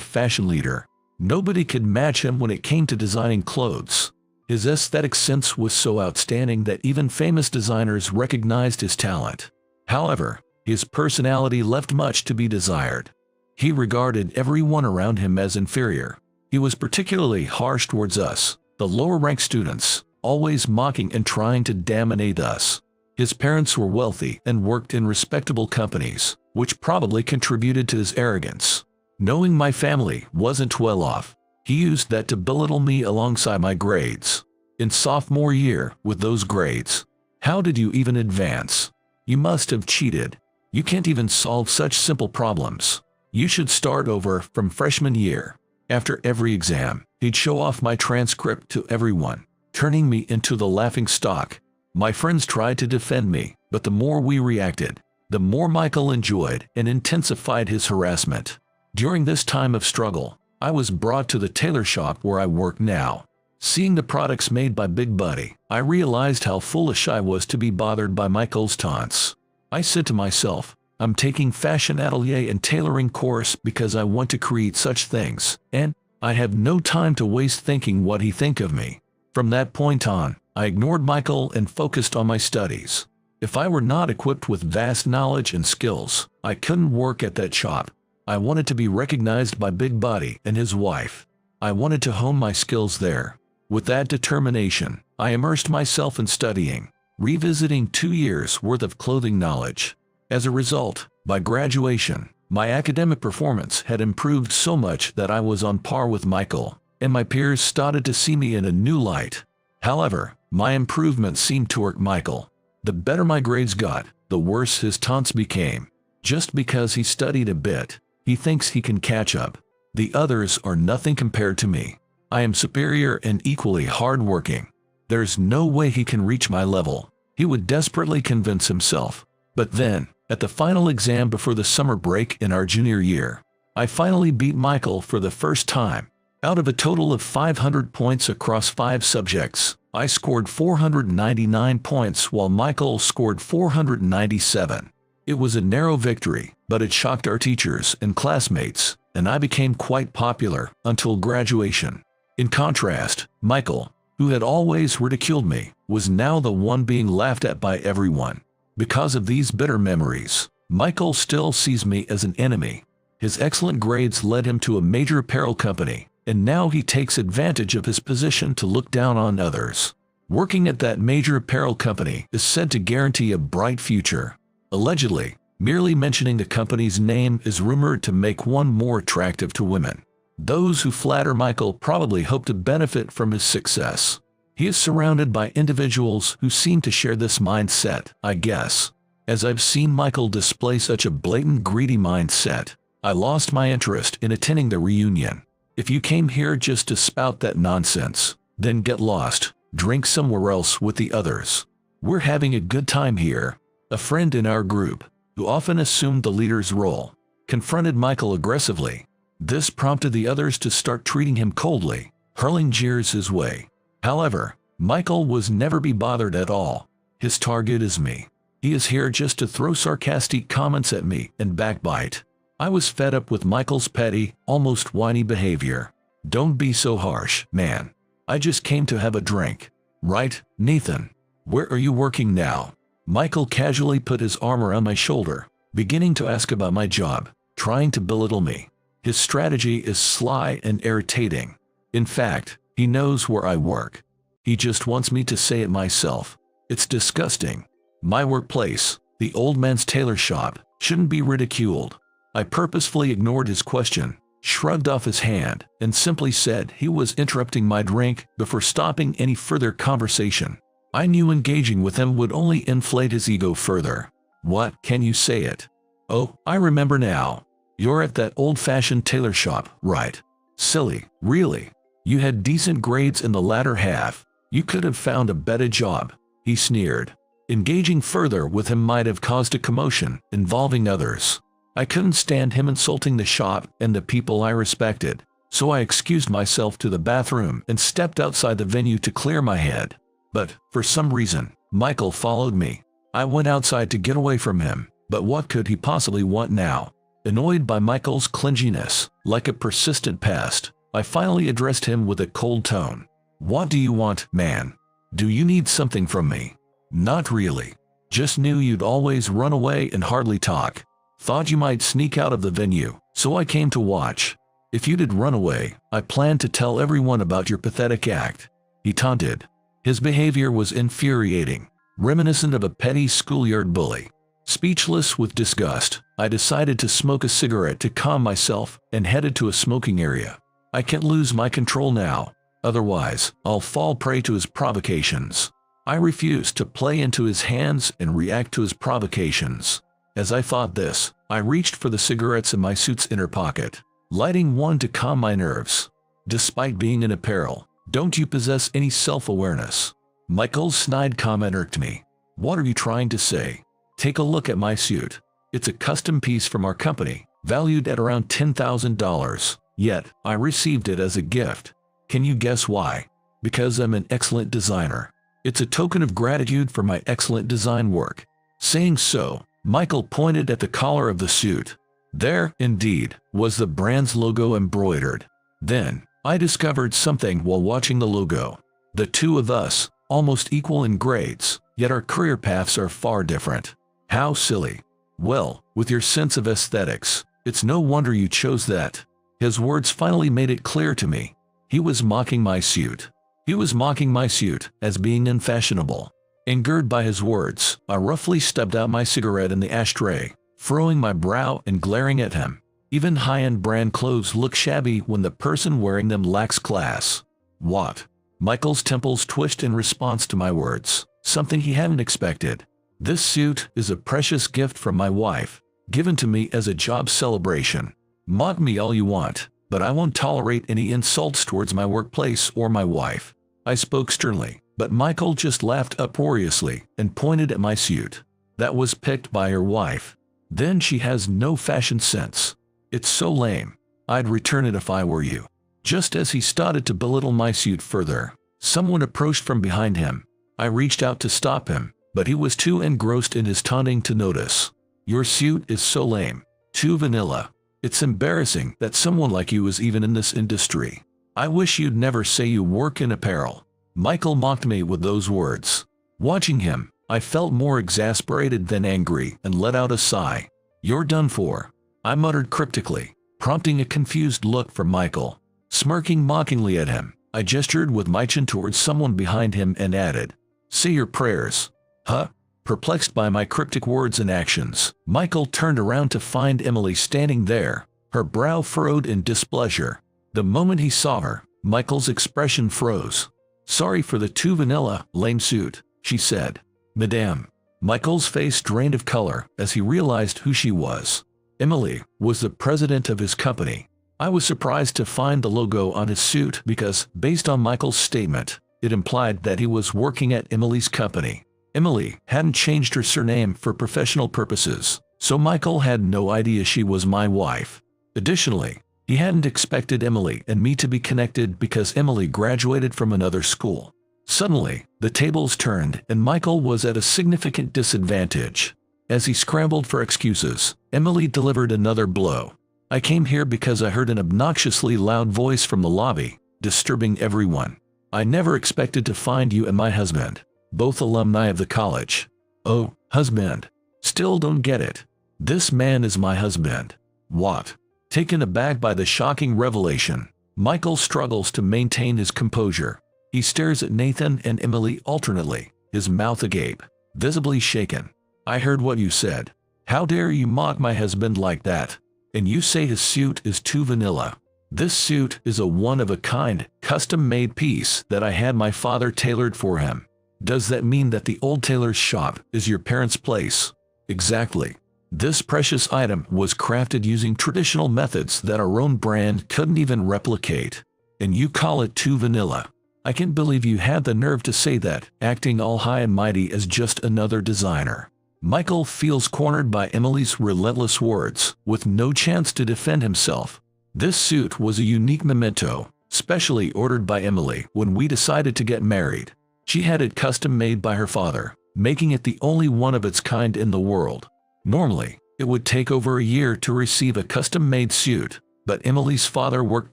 fashion leader. Nobody could match him when it came to designing clothes. His aesthetic sense was so outstanding that even famous designers recognized his talent. However, his personality left much to be desired. He regarded everyone around him as inferior. He was particularly harsh towards us, the lower-ranked students, always mocking and trying to dominate us. His parents were wealthy and worked in respectable companies, which probably contributed to his arrogance. Knowing my family wasn't well off, he used that to belittle me alongside my grades. In sophomore year, with those grades, how did you even advance? You must have cheated. You can't even solve such simple problems. You should start over from freshman year. After every exam, he'd show off my transcript to everyone, turning me into the laughing stock. My friends tried to defend me, but the more we reacted, the more Michael enjoyed and intensified his harassment. During this time of struggle, I was brought to the tailor shop where I work now. Seeing the products made by Big Buddy, I realized how foolish I was to be bothered by Michael's taunts. I said to myself, "I'm taking fashion atelier and tailoring course because I want to create such things, and I have no time to waste thinking what he think of me." From that point on, I ignored Michael and focused on my studies. If I were not equipped with vast knowledge and skills, I couldn't work at that shop. I wanted to be recognized by Big Buddy and his wife. I wanted to hone my skills there. With that determination, I immersed myself in studying, revisiting 2 years' worth of clothing knowledge. As a result, by graduation, my academic performance had improved so much that I was on par with Michael, and my peers started to see me in a new light. However, my improvements seemed to irk Michael. The better my grades got, the worse his taunts became. Just because he studied a bit, he thinks he can catch up. The others are nothing compared to me. I am superior and equally hardworking. There's no way he can reach my level, he would desperately convince himself. But then, at the final exam before the summer break in our junior year, I finally beat Michael for the first time. Out of a total of 500 points across 5 subjects, I scored 499 points while Michael scored 497. It was a narrow victory, but it shocked our teachers and classmates, and I became quite popular until graduation. In contrast, Michael, who had always ridiculed me, was now the one being laughed at by everyone. Because of these bitter memories, Michael still sees me as an enemy. His excellent grades led him to a major apparel company, and now he takes advantage of his position to look down on others. Working at that major apparel company is said to guarantee a bright future. Allegedly, merely mentioning the company's name is rumored to make one more attractive to women. Those who flatter Michael probably hope to benefit from his success. He is surrounded by individuals who seem to share this mindset, I guess. As I've seen Michael display such a blatant greedy mindset, I lost my interest in attending the reunion. If you came here just to spout that nonsense, then get lost, drink somewhere else with the others. We're having a good time here. A friend in our group, who often assumed the leader's role, confronted Michael aggressively. This prompted the others to start treating him coldly, hurling jeers his way. However, Michael was never be bothered at all. His target is me. He is here just to throw sarcastic comments at me and backbite. I was fed up with Michael's petty, almost whiny behavior. Don't be so harsh, man. I just came to have a drink. Right, Nathan? Where are you working now? Michael casually put his arm around my shoulder, beginning to ask about my job, trying to belittle me. His strategy is sly and irritating. In fact, he knows where I work. He just wants me to say it myself. It's disgusting. My workplace, the old man's tailor shop, shouldn't be ridiculed. I purposefully ignored his question, shrugged off his hand, and simply said he was interrupting my drink before stopping any further conversation. I knew engaging with him would only inflate his ego further. What, can you say it? Oh, I remember now. You're at that old-fashioned tailor shop, right? Silly, really. You had decent grades in the latter half. You could have found a better job, he sneered. Engaging further with him might have caused a commotion involving others. I couldn't stand him insulting the shop and the people I respected, so I excused myself to the bathroom and stepped outside the venue to clear my head. But, for some reason, Michael followed me. I went outside to get away from him, but what could he possibly want now? Annoyed by Michael's clinginess, like a persistent pest, I finally addressed him with a cold tone. What do you want, man? Do you need something from me? Not really. Just knew you'd always run away and hardly talk. Thought you might sneak out of the venue, so I came to watch. If you did run away, I planned to tell everyone about your pathetic act. He taunted. His behavior was infuriating, reminiscent of a petty schoolyard bully. Speechless with disgust, I decided to smoke a cigarette to calm myself and headed to a smoking area. I can't lose my control now, otherwise I'll fall prey to his provocations. I refused to play into his hands and react to his provocations. As I thought this, I reached for the cigarettes in my suit's inner pocket, lighting one to calm my nerves. Despite being in apparel, don't you possess any self-awareness? Michael's snide comment irked me. What are you trying to say? Take a look at my suit. It's a custom piece from our company, valued at around $10,000, yet I received it as a gift. Can you guess why? Because I'm an excellent designer. It's a token of gratitude for my excellent design work. Saying so, Michael pointed at the collar of the suit. There, indeed, was the brand's logo embroidered. Then, I discovered something while watching the logo. The two of us, almost equal in grades, yet our career paths are far different. How silly. Well, with your sense of aesthetics, it's no wonder you chose that. His words finally made it clear to me. He was mocking my suit. He was mocking my suit as being unfashionable. Angered by his words, I roughly stubbed out my cigarette in the ashtray, furrowing my brow and glaring at him. Even high-end brand clothes look shabby when the person wearing them lacks class. What? Michael's temples twitched in response to my words, something he hadn't expected. This suit is a precious gift from my wife, given to me as a job celebration. Mock me all you want, but I won't tolerate any insults towards my workplace or my wife. I spoke sternly, but Michael just laughed uproariously and pointed at my suit. That was picked by her wife. Then she has no fashion sense. It's so lame. I'd return it if I were you. Just as he started to belittle my suit further, someone approached from behind him. I reached out to stop him, but he was too engrossed in his taunting to notice. Your suit is so lame. Too vanilla. It's embarrassing that someone like you is even in this industry. I wish you'd never say you work in apparel. Michael mocked me with those words. Watching him, I felt more exasperated than angry and let out a sigh. You're done for, I muttered cryptically, prompting a confused look from Michael. Smirking mockingly at him, I gestured with my chin towards someone behind him and added, say your prayers. Huh? Perplexed by my cryptic words and actions, Michael turned around to find Emily standing there, her brow furrowed in displeasure. The moment he saw her, Michael's expression froze. Sorry for the too vanilla, lame suit, she said. Madame. Michael's face drained of color as he realized who she was. Emily was the president of his company. I was surprised to find the logo on his suit because, based on Michael's statement, it implied that he was working at Emily's company. Emily hadn't changed her surname for professional purposes, so Michael had no idea she was my wife. Additionally, he hadn't expected Emily and me to be connected because Emily graduated from another school. Suddenly, the tables turned and Michael was at a significant disadvantage. As he scrambled for excuses, Emily delivered another blow. I came here because I heard an obnoxiously loud voice from the lobby, disturbing everyone. I never expected to find you and my husband, both alumni of the college. Oh, husband. Still don't get it. This man is my husband. What? Taken aback by the shocking revelation, Michael struggles to maintain his composure. He stares at Nathan and Emily alternately, his mouth agape, visibly shaken. I heard what you said. How dare you mock my husband like that? And you say his suit is too vanilla. This suit is a one-of-a-kind, custom-made piece that I had my father tailored for him. Does that mean that the old tailor's shop is your parents' place? Exactly. This precious item was crafted using traditional methods that our own brand couldn't even replicate. And you call it too vanilla. I can't believe you had the nerve to say that, acting all high and mighty as just another designer. Michael feels cornered by Emily's relentless words, with no chance to defend himself. This suit was a unique memento, specially ordered by Emily when we decided to get married. She had it custom made by her father, making it the only one of its kind in the world. Normally, it would take over a year to receive a custom-made suit, but Emily's father worked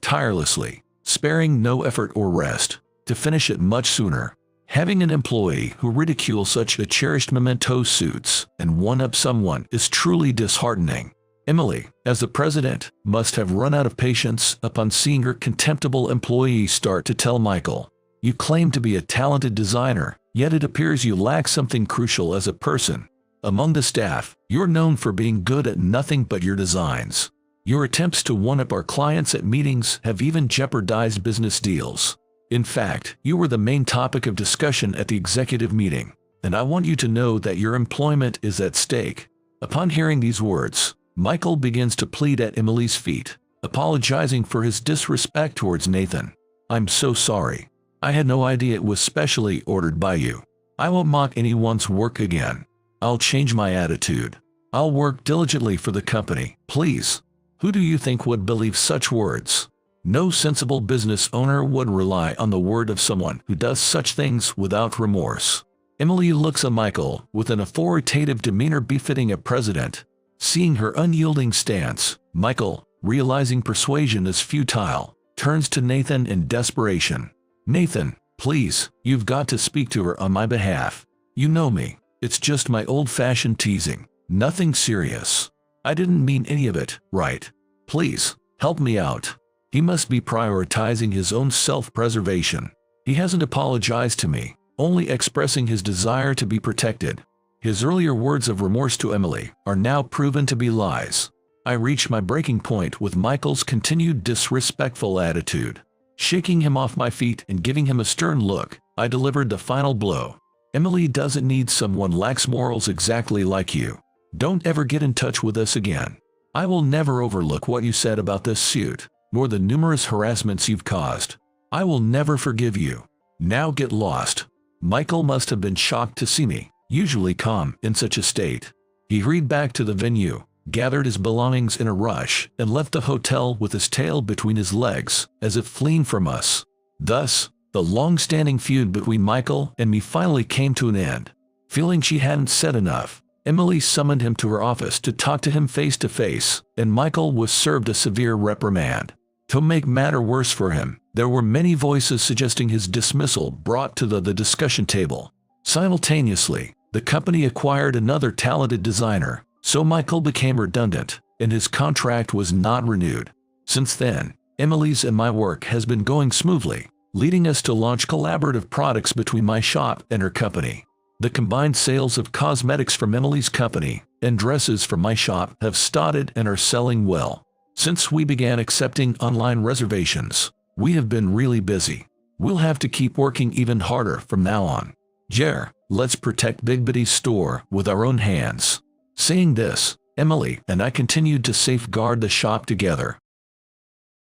tirelessly, sparing no effort or rest, to finish it much sooner. Having an employee who ridicules such a cherished memento suits and one-up someone is truly disheartening. Emily, as the president, must have run out of patience upon seeing her contemptible employee start to tell Michael, "You claim to be a talented designer, yet it appears you lack something crucial as a person. Among the staff, you're known for being good at nothing but your designs. Your attempts to one-up our clients at meetings have even jeopardized business deals. In fact, you were the main topic of discussion at the executive meeting, and I want you to know that your employment is at stake." Upon hearing these words, Michael begins to plead at Emily's feet, apologizing for his disrespect towards Nathan. "I'm so sorry. I had no idea it was specially ordered by you. I won't mock anyone's work again. I'll change my attitude. I'll work diligently for the company, please." Who do you think would believe such words? No sensible business owner would rely on the word of someone who does such things without remorse. Emily looks at Michael with an authoritative demeanor befitting a president. Seeing her unyielding stance, Michael, realizing persuasion is futile, turns to Nathan in desperation. "Nathan, please, you've got to speak to her on my behalf. You know me. It's just my old-fashioned teasing. Nothing serious. I didn't mean any of it, right? Please, help me out." He must be prioritizing his own self-preservation. He hasn't apologized to me, only expressing his desire to be protected. His earlier words of remorse to Emily are now proven to be lies. I reach my breaking point with Michael's continued disrespectful attitude. Shaking him off my feet and giving him a stern look, I delivered the final blow. "Emily doesn't need someone lacks morals exactly like you. Don't ever get in touch with us again. I will never overlook what you said about this suit, nor the numerous harassments you've caused. I will never forgive you. Now get lost." Michael must have been shocked to see me, usually calm, in such a state. He hurried back to the venue, gathered his belongings in a rush, and left the hotel with his tail between his legs, as if fleeing from us. Thus, the long-standing feud between Michael and me finally came to an end. Feeling she hadn't said enough, Emily summoned him to her office to talk to him face to face, and Michael was served a severe reprimand. To make matter worse for him, there were many voices suggesting his dismissal brought to the discussion table. Simultaneously, the company acquired another talented designer, so Michael became redundant, and his contract was not renewed. Since then, Emily's and my work has been going smoothly, leading us to launch collaborative products between my shop and her company. The combined sales of cosmetics from Emily's company and dresses from my shop have started and are selling well. Since we began accepting online reservations, we have been really busy. We'll have to keep working even harder from now on. Jer, Let's protect Big Bitty's store with our own hands. Saying this, Emily and I continued to safeguard the shop together.